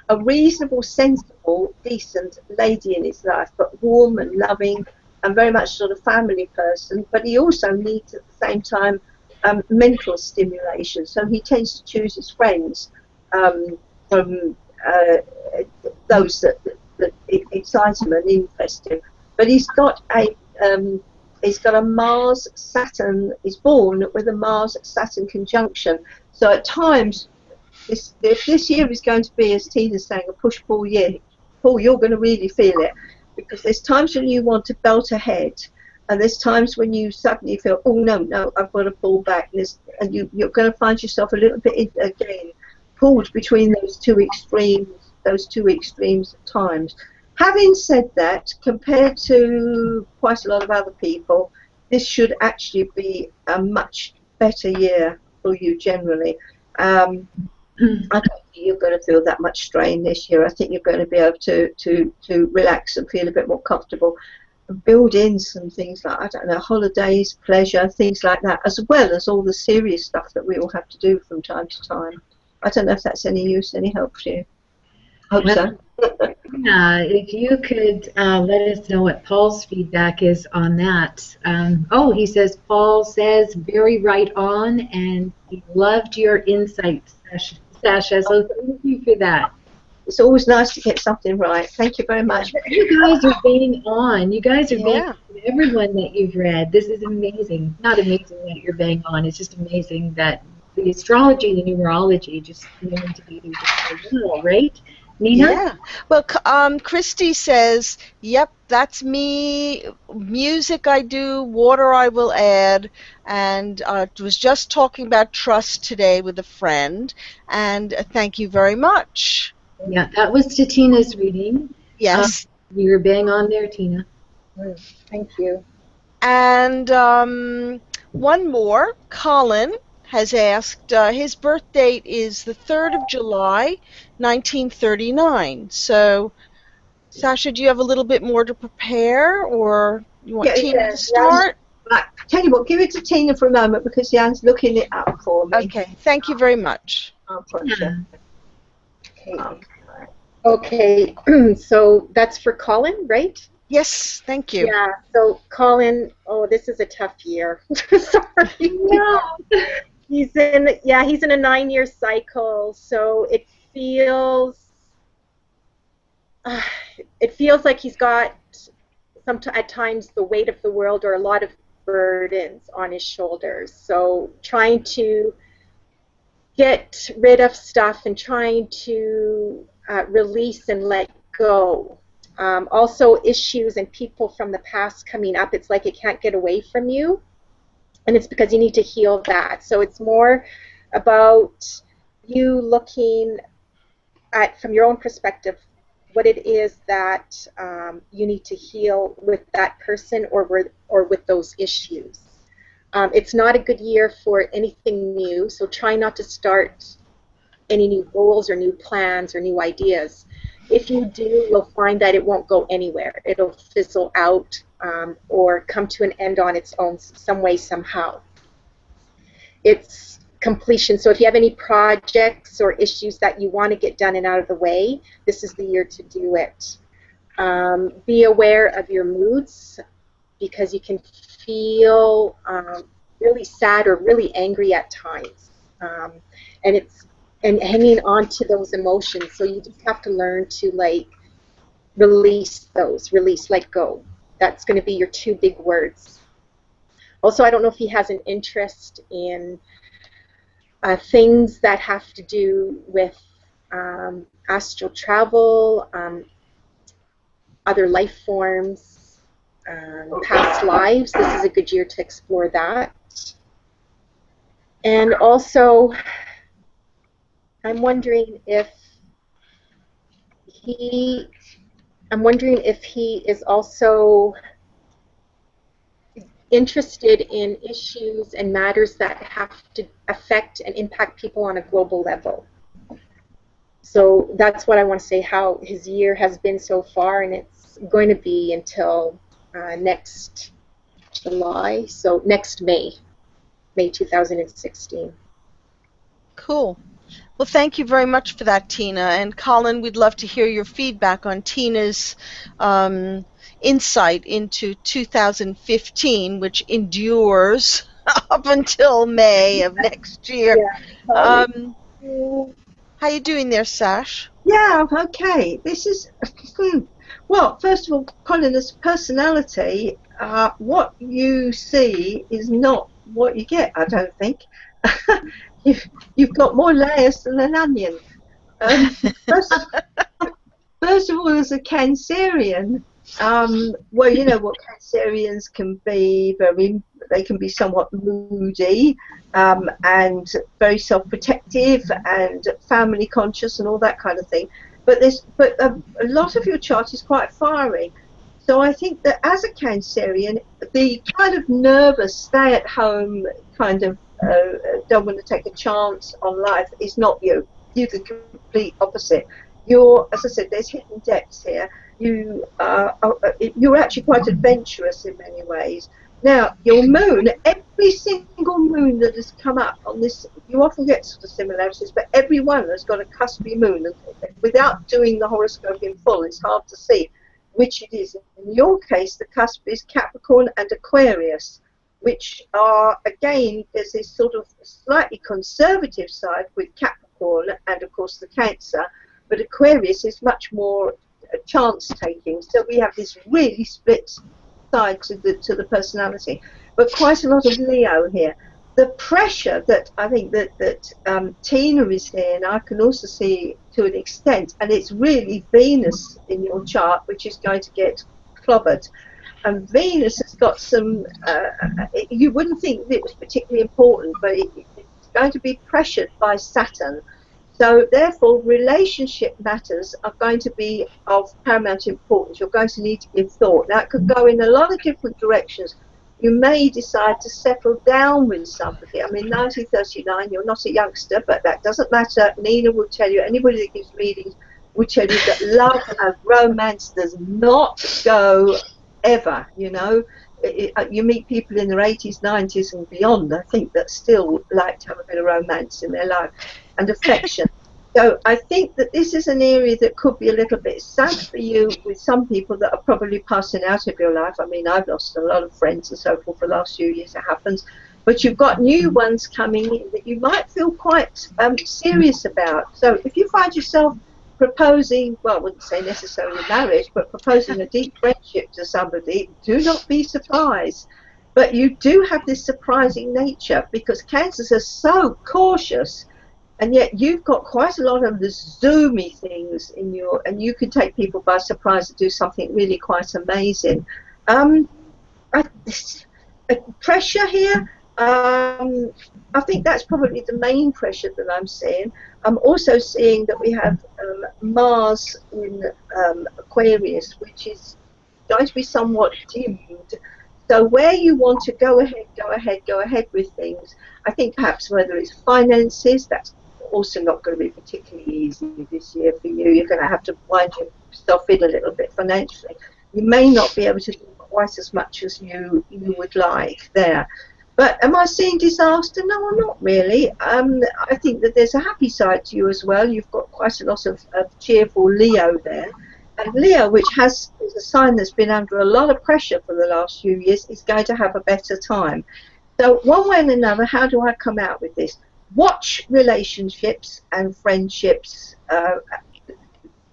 a reasonable, sensible, decent lady in his life, but warm and loving and very much sort of family person. But he also needs at the same time mental stimulation. So he tends to choose his friends from those that excite him and interest him. But he's got a Mars Saturn. He's born with a Mars Saturn conjunction. So at times, this year is going to be, as Tina's saying, a push-pull year. Paul, you're going to really feel it, because there's times when you want to belt ahead, and there's times when you suddenly feel, oh no, I've got to pull back, and you're going to find yourself a little bit again pulled between those two extremes at times. Having said that, compared to quite a lot of other people, this should actually be a much better year for you generally. I don't think you're going to feel that much strain this year. I think you're going to be able to relax and feel a bit more comfortable and build in some things like, I don't know, holidays, pleasure, things like that, as well as all the serious stuff that we all have to do from time to time. I don't know if that's any use, any help for you. Hope so. If you could let us know what Paul's feedback is on that. He says, Paul says, very right on, and he loved your insights, Sasha. So thank you for that. It's always nice to get something right. Thank you very much. You guys are bang on. You guys are bang Yeah. on everyone that you've read. This is amazing. Not amazing that you're bang on. It's just amazing that the astrology and the numerology just came together just so well, right? Nina? Yeah. Well, Christy says, yep, that's me. Music I do, water I will add. And was just talking about trust today with a friend. And thank you very much. Yeah, that was to Tina's reading. Yes. You were bang on there, Tina. Thank you. And one more, Colin has asked, his birth date is the 3rd of July, 1939. So, Sasha, do you have a little bit more to prepare, or you want Tina to start? Right, tell you what, give it to Tina for a moment because Jan's looking it up for me. Okay, thank you very much. Okay, so that's for Colin, right? Yes, thank you. Yeah, so Colin, oh, this is a tough year. Sorry. No. He's in a 9-year cycle, so it feels like he's got at times the weight of the world or a lot of burdens on his shoulders. So trying to get rid of stuff and trying to release and let go. Also issues and people from the past coming up, it's like it can't get away from you, and it's because you need to heal that. So it's more about you looking at, from your own perspective, what it is that you need to heal with that person or with those issues. It's not a good year for anything new, so try not to start any new goals or new plans or new ideas. If you do, you'll find that it won't go anywhere. It'll fizzle out or come to an end on its own some way, somehow. It's completion. So if you have any projects or issues that you want to get done and out of the way, this is the year to do it. Be aware of your moods because you can feel really sad or really angry at times. And hanging on to those emotions. So you just have to learn to release, let go. That's going to be your 2 big words. Also, I don't know if he has an interest in things that have to do with astral travel, other life forms, past lives. This is a good year to explore that. And also, I'm wondering if he is also interested in issues and matters that have to affect and impact people on a global level. So that's what I want to say, how his year has been so far, and it's going to be until next July, so next May 2016. Cool. Well, thank you very much for that, Tina. And Colin, we'd love to hear your feedback on Tina's insight into 2015, how you doing there, Sash? Yeah, okay. This is, well, first of all, Colin, as a personality, what you see is not what you get, I don't think. You've got more layers than an onion. First of all, as a Cancerian, well, you know what Cancerians can be. They can be somewhat moody and very self-protective and family conscious and all that kind of thing. But a lot of your chart is quite fiery. So I think that as a Cancerian, the kind of nervous, stay-at-home kind of don't want to take a chance on life is not you. You're the complete opposite. You're, as I said, there's hidden depths here. You're actually quite adventurous in many ways. Now, your moon, every single moon that has come up on this, you often get sort of similarities, but every one has got a cuspy moon. And without doing the horoscope in full, it's hard to see which it is. In your case, the cusp is Capricorn and Aquarius, which are, again, there's this sort of slightly conservative side with Capricorn Capricorn and, of course, the Cancer. But Aquarius is much more chance-taking. So we have this really split side to the personality. But quite a lot of Leo here. The pressure that I think that Tina is seeing, I can also see to an extent, and it's really Venus in your chart, which is going to get clobbered. And Venus has got some, you wouldn't think that it was particularly important, but it's going to be pressured by Saturn. So therefore, relationship matters are going to be of paramount importance. You're going to need to give thought. Now, it could go in a lot of different directions. You may decide to settle down with somebody. I mean, 1939, you're not a youngster, but that doesn't matter. Nina will tell you, anybody that gives readings will tell you that love and romance does not go ever, you know. You meet people in their 80s, 90s and beyond, I think, that still like to have a bit of romance in their life and affection. So I think that this is an area that could be a little bit sad for you, with some people that are probably passing out of your life. I mean, I've lost a lot of friends and so forth for the last few years, it happens. But you've got new ones coming in that you might feel quite serious about. So if you find yourself proposing, well, I wouldn't say necessarily marriage, but proposing a deep friendship to somebody, do not be surprised. But you do have this surprising nature, because Cancers are so cautious, and yet you've got quite a lot of the zoomy things in your, and you can take people by surprise to do something really quite amazing. Pressure here, I think that's probably the main pressure that I'm seeing. I'm also seeing that we have Mars in Aquarius, which is going to be somewhat dimmed. So where you want to go ahead with things. I think perhaps whether it's finances, that's also not going to be particularly easy this year for you. You're going to have to wind yourself in a little bit financially. You may not be able to do quite as much as you would like there. But am I seeing disaster? No, I'm not really. I think that there's a happy side to you as well. You've got quite a lot of cheerful Leo there. And Leo, which is a sign that's been under a lot of pressure for the last few years, is going to have a better time. So one way or another, how do I come out with this? Watch relationships and friendships.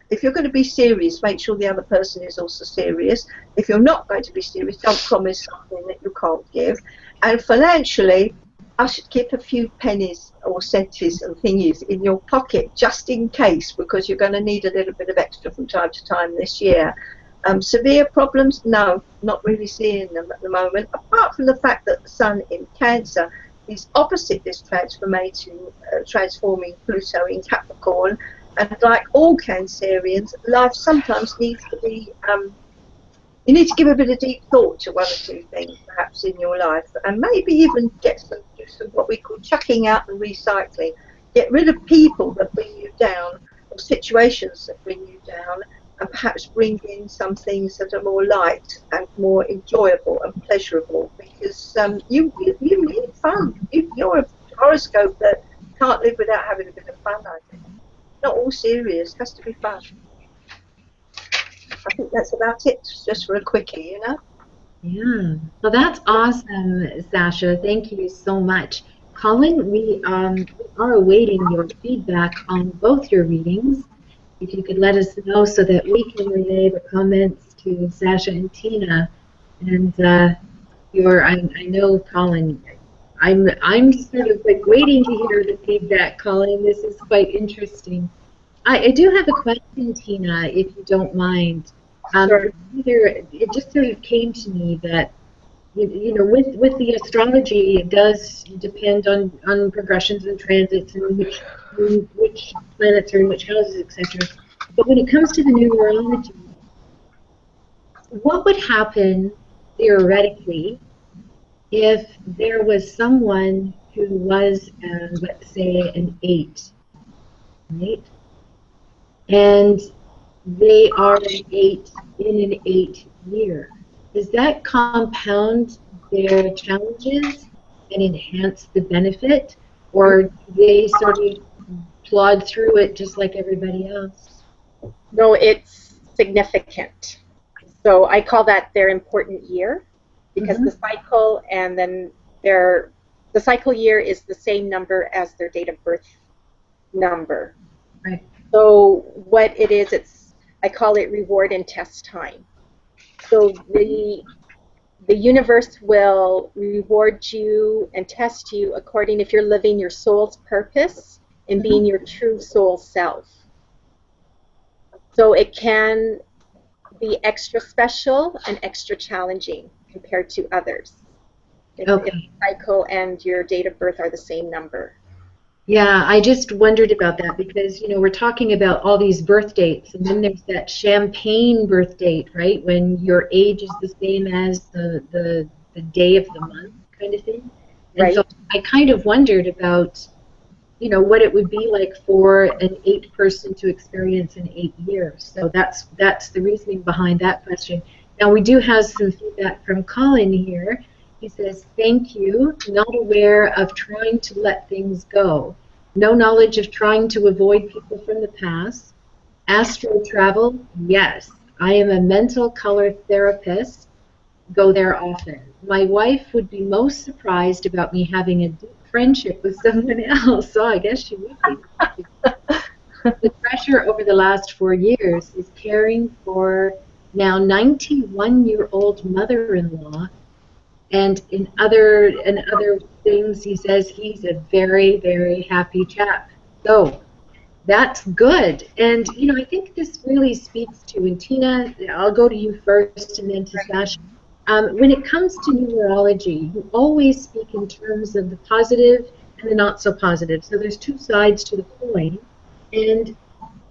If you're going to be serious, make sure the other person is also serious. If you're not going to be serious, don't promise something that you can't give. And financially, I should keep a few pennies or centes and thingies in your pocket just in case, because you're going to need a little bit of extra from time to time this year. Severe problems? No, not really seeing them at the moment, apart from the fact that the Sun in Cancer is opposite this transforming Pluto in Capricorn. And like all Cancerians, life sometimes needs to be, you need to give a bit of deep thought to one or two things perhaps in your life, and maybe even do some what we call chucking out and recycling. Get rid of people that bring you down, or situations that bring you down, and perhaps bring in some things that are more light and more enjoyable and pleasurable, because you need fun. You're a horoscope that can't live without having a bit of fun, I think. Not all serious, has to be fun. I think that's about it, just for a quickie, you know? Yeah. Well, that's awesome, Sasha. Thank you so much. Colin, we are awaiting your feedback on both your readings. If you could let us know so that we can relay the comments to Sasha and Tina. And I know, Colin, I'm sort of like waiting to hear the feedback, Colin. This is quite interesting. I do have a question, Tina, if you don't mind. Sure. It just sort of came to me that you know, with the astrology, it does depend on progressions and transits and which planets are in which houses, etc. But when it comes to the numerology, what would happen theoretically if there was someone who was, let's say, an 8, right? And they are an 8 in an 8 year. Does that compound their challenges and enhance the benefit, or do they sort of plod through it just like everybody else? No, it's significant. So I call that their important year, because the cycle, and then the cycle year is the same number as their date of birth number. Right. So what it is, I call it reward and test time. So the universe will reward you and test you according if you're living your soul's purpose and being your true soul self. So it can be extra special and extra challenging compared to others. If Okay. cycle and your date of birth are the same number. Yeah, I just wondered about that because, we're talking about all these birth dates, and then there's that champagne birth date, right? When your age is the same as the day of the month kind of thing. And so Right. I kind of wondered about, what it would be like for an 8 person to experience in 8 years. So that's the reasoning behind that question. Now we do have some feedback from Colin here. He says, "Thank you. Not aware of trying to let things go. No knowledge of trying to avoid people from the past. Astral travel, yes. I am a mental color therapist. Go there often. My wife would be most surprised about me having a deep friendship with someone else." So I guess she would be. The pressure over the last 4 years is caring for now 91-year-old mother-in-law, and in other things, he says he's a very, very happy chap. So that's good. And, I think this really speaks to, and Tina, I'll go to you first and then to Sasha. When it comes to numerology, you always speak in terms of the positive and the not so positive. So there's two sides to the coin. And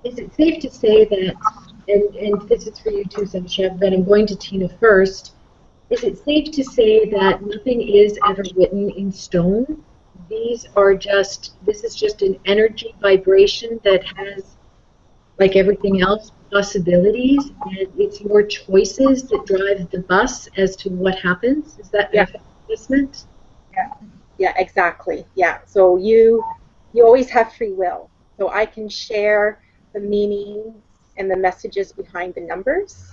is it safe to say that, and this is for you too, Sasha, but I'm going to Tina first. Is it safe to say that nothing is ever written in stone? This is just an energy vibration that has, like everything else, possibilities, and it's your choices that drive the bus as to what happens? Is that Yeah. an assessment? Yeah. Yeah, exactly. Yeah. So you always have free will. So I can share the meanings and the messages behind the numbers,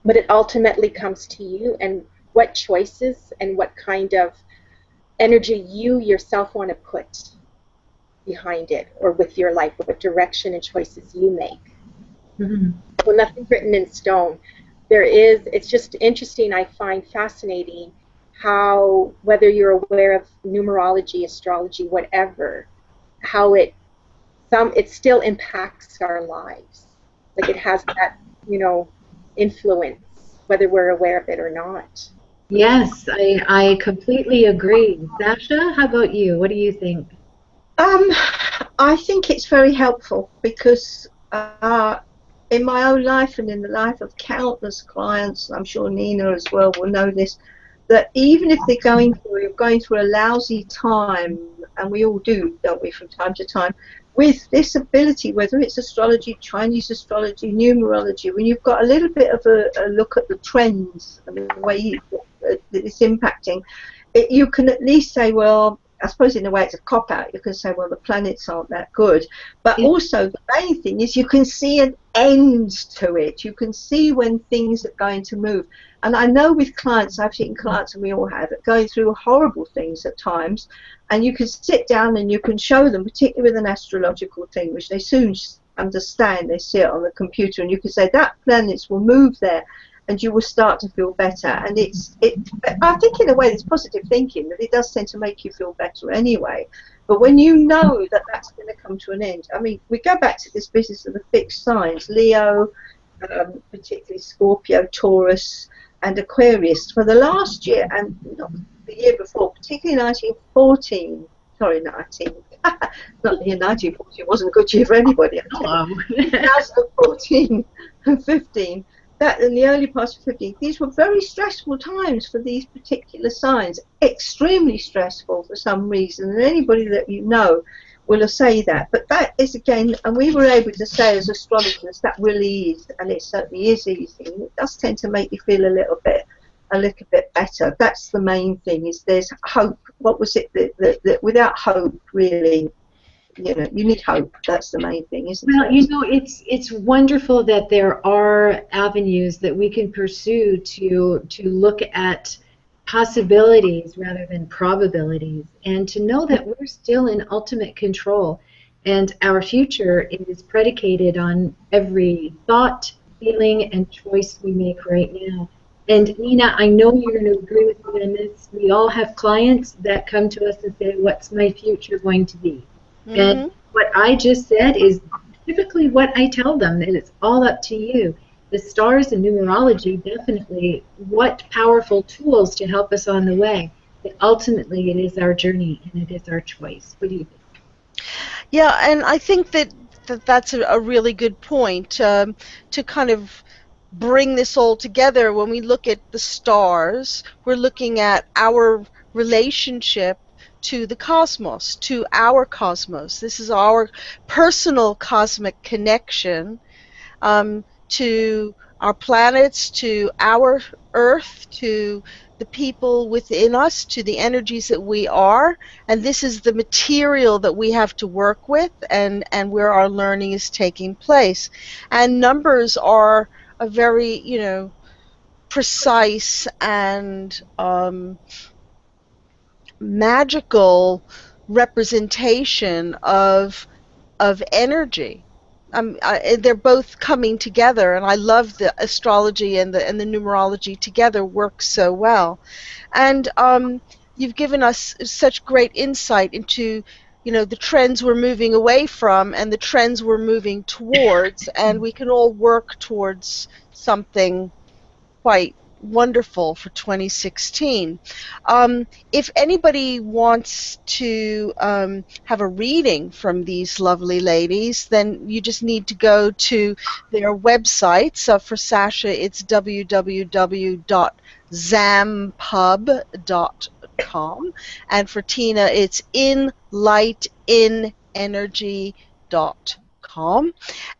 but it ultimately comes to you and what choices and what kind of energy you yourself want to put behind it or with your life, what direction and choices you make. Mm-hmm. So nothing's written in stone. It's just interesting, I find fascinating how, whether you're aware of numerology, astrology, whatever, how it still impacts our lives. Like it has that, influence, whether we're aware of it or not. Yes, I completely agree. Sasha, how about you? What do you think? Um, I think it's very helpful because in my own life and in the life of countless clients, and I'm sure Nina as well will know this, that even if they're going through a lousy time, and we all do, don't we, from time to time, with this ability, whether it's astrology, Chinese astrology, numerology, when you've got a little bit of a look at the trends and the way that it's impacting, you can at least say, well, I suppose in a way it's a cop-out. You can say, well, the planets aren't that good. But Yeah. also the main thing is you can see an end to it. You can see when things are going to move. And I know with clients, I've seen clients, and we all have, going through horrible things at times. And you can sit down and you can show them, particularly with an astrological thing, which they soon understand. They see it on the computer, and you can say that planets will move there, and you will start to feel better. And I think in a way it's positive thinking, that it does tend to make you feel better anyway. But when you know that that's going to come to an end, I mean, we go back to this business of the fixed signs, Leo, particularly Scorpio, Taurus, and Aquarius. For the last year, and not the year before, particularly 1914, sorry, 19, not the year 1914, wasn't a good year for anybody, I tell you. Hello. 2014 and 15, that in the early parts of 15, these were very stressful times for these particular signs, extremely stressful for some reason, and anybody that you know will say that. But that is, again, and we were able to say as astrologers that really is, and it certainly is easy, and it does tend to make you feel a little bit better. That's the main thing, is there's hope. What was it that without hope, really, you need hope. That's the main thing, isn't Well, it? it's wonderful that there are avenues that we can pursue to look at possibilities rather than probabilities, and to know that we're still in ultimate control. And our future is predicated on every thought, feeling, and choice we make right now. And Nina, I know you're going to agree with me on this. We all have clients that come to us and say, what's my future going to be? And Mm-hmm. what I just said is typically what I tell them, that it's all up to you. The stars and numerology, definitely, what powerful tools to help us on the way. But ultimately, it is our journey and it is our choice. What do you think? Yeah, and I think that's a really good point, to kind of bring this all together. When we look at the stars, we're looking at our relationship to the cosmos, to our cosmos. This is our personal cosmic connection, to our planets, to our Earth, to the people within us, to the energies that we are. And this is the material that we have to work with, and where our learning is taking place. And numbers are a very, precise and magical representation of energy. They're both coming together, and I love the astrology and the numerology together work so well. And you've given us such great insight into, the trends we're moving away from and the trends we're moving towards, and we can all work towards something quite wonderful for 2016. If anybody wants to have a reading from these lovely ladies, then you just need to go to their website. So for Sasha, it's www.zampub.com, and for Tina, it's inlightinenergy.com,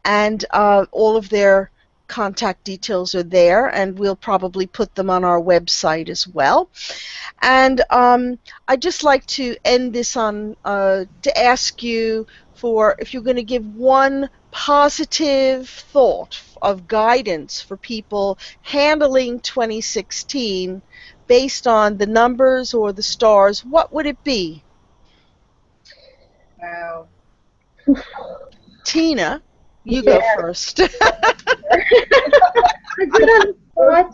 and all of their contact details are there, and we'll probably put them on our website as well. And I'd just like to end this on to ask you for if you're going to give one positive thought of guidance for people handling 2016 based on the numbers or the stars, what would it be? Wow. Tina, you Yeah. go first. Good on the spot.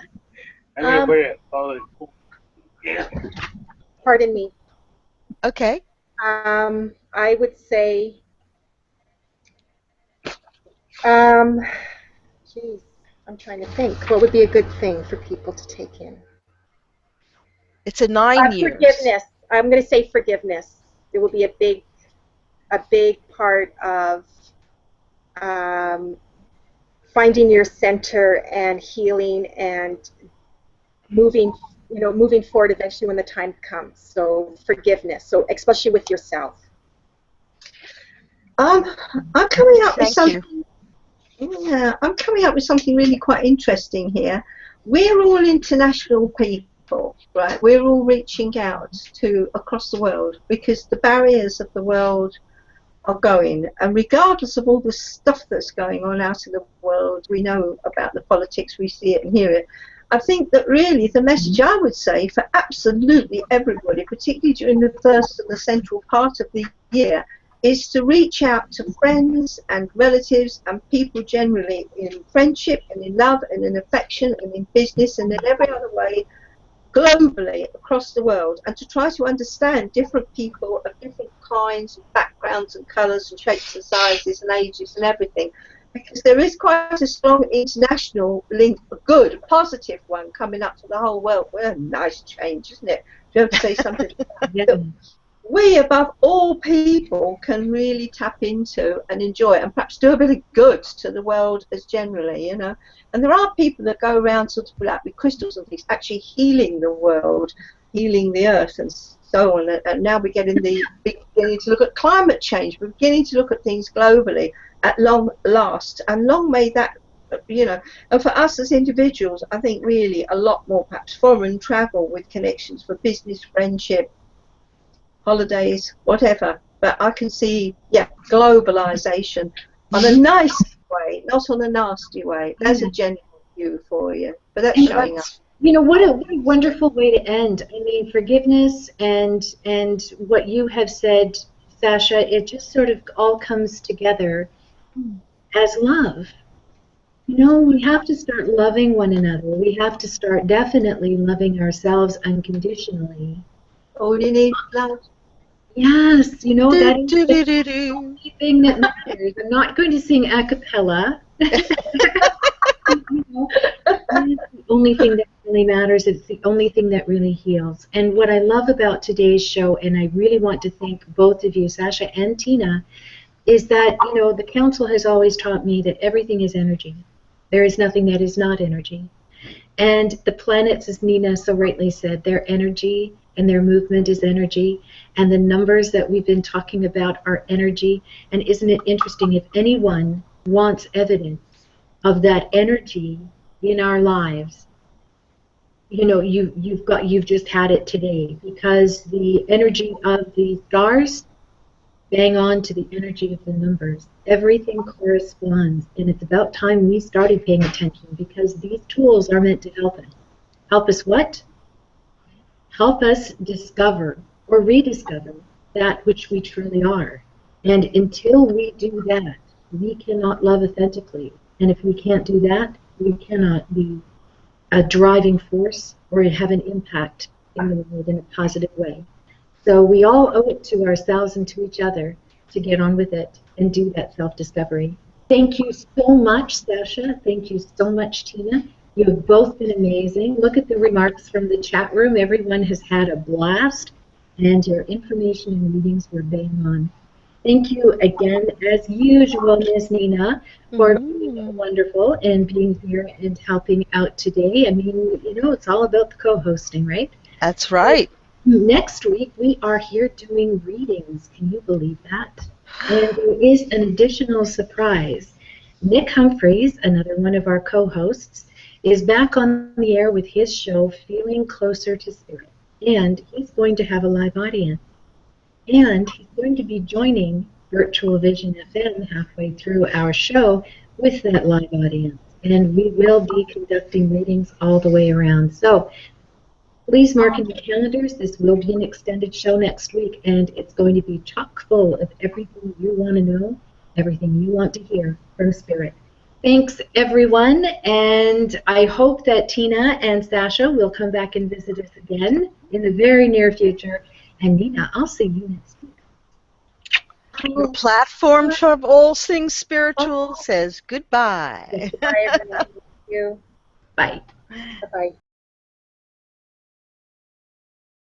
Pardon me. Okay. I would say, geez, I'm trying to think. What would be a good thing for people to take in? It's a 9 years. Forgiveness. I'm going to say forgiveness. It will be a big part of um, finding your center and healing and moving forward eventually when the time comes. So forgiveness. So especially with yourself. I'm coming up with Thank something. you. Yeah, I'm coming up with something really quite interesting here. We're all international people, right? We're all reaching out to across the world because the barriers of the world are going, and regardless of all the stuff that's going on out in the world, we know about the politics, we see it and hear it. I think that really the message I would say for absolutely everybody, particularly during the first and the central part of the year, is to reach out to friends and relatives and people generally in friendship and in love and in affection and in business and in every other way globally across the world, and to try to understand different people of different kinds and backgrounds and colours and shapes and sizes and ages and everything, because there is quite a strong international link, a good, positive one coming up for the whole world. Well, a nice change, isn't it? Do you have to say something? Yeah. We, above all people, can really tap into and enjoy it and perhaps do a bit of good to the world as generally, And there are people that go around sort of like with crystals and things, actually healing the world, healing the earth and so on. And now we're beginning to look at climate change. We're beginning to look at things globally at long last. And long may that, and for us as individuals, I think really a lot more perhaps foreign travel with connections for business, friendship, holidays, whatever. But I can see, globalization on a nice way, not on a nasty way. That's a general view for you, but that's showing up. What a wonderful way to end. I mean, forgiveness and what you have said Sasha, it just sort of all comes together as love. You know, we have to start loving one another. We have to start definitely loving ourselves unconditionally. All you need is love. Yes, you know, Do, that is do, the do, do, do. only thing that matters. I'm not going to sing a cappella. You know, it's the only thing that really matters. It's the only thing that really heals. And what I love about today's show, and I really want to thank both of you, Sasha and Tina, is that, you know, the council has always taught me that everything is energy. There is nothing that is not energy. And the planets, as Nina so rightly said, their energy and their movement is energy. And the numbers that we've been talking about are energy. And isn't it interesting, if anyone wants evidence of that energy in our lives, you know, you've just had it today, because the energy of the stars bang on to the energy of the numbers. Everything corresponds, and it's about time we started paying attention, because these tools are meant to help us. Help us what? Help us discover or rediscover that which we truly are. And until we do that, we cannot love authentically. And if we can't do that, we cannot be a driving force or have an impact in the world in a positive way. So we all owe it to ourselves and to each other to get on with it and do that self-discovery. Thank you so much, Sasha. Thank you so much, Tina. You have both been amazing. Look at the remarks from the chat room. Everyone has had a blast, and your information and readings were bang on. Thank you again, as usual, Ms. Nina, for being wonderful and being here and helping out today. I mean, you know, it's all about the co-hosting, right? That's right. Next week, we are here doing readings. Can you believe that? And there is an additional surprise. Nick Humphreys, another one of our co-hosts, is back on the air with his show, Feeling Closer to Spirit. And he's going to have a live audience. And he's going to be joining Virtual Vision FM halfway through our show with that live audience. And we will be conducting readings all the way around. So please mark in your calendars. This will be an extended show next week, and it's going to be chock full of everything you want to know, everything you want to hear from Spirit. Thanks, everyone, and I hope that Tina and Sasha will come back and visit us again in the very near future. And Nina, I'll see you next week. Your platform for all things spiritual says goodbye. Goodbye, everyone. Thank you. Bye. Bye-bye.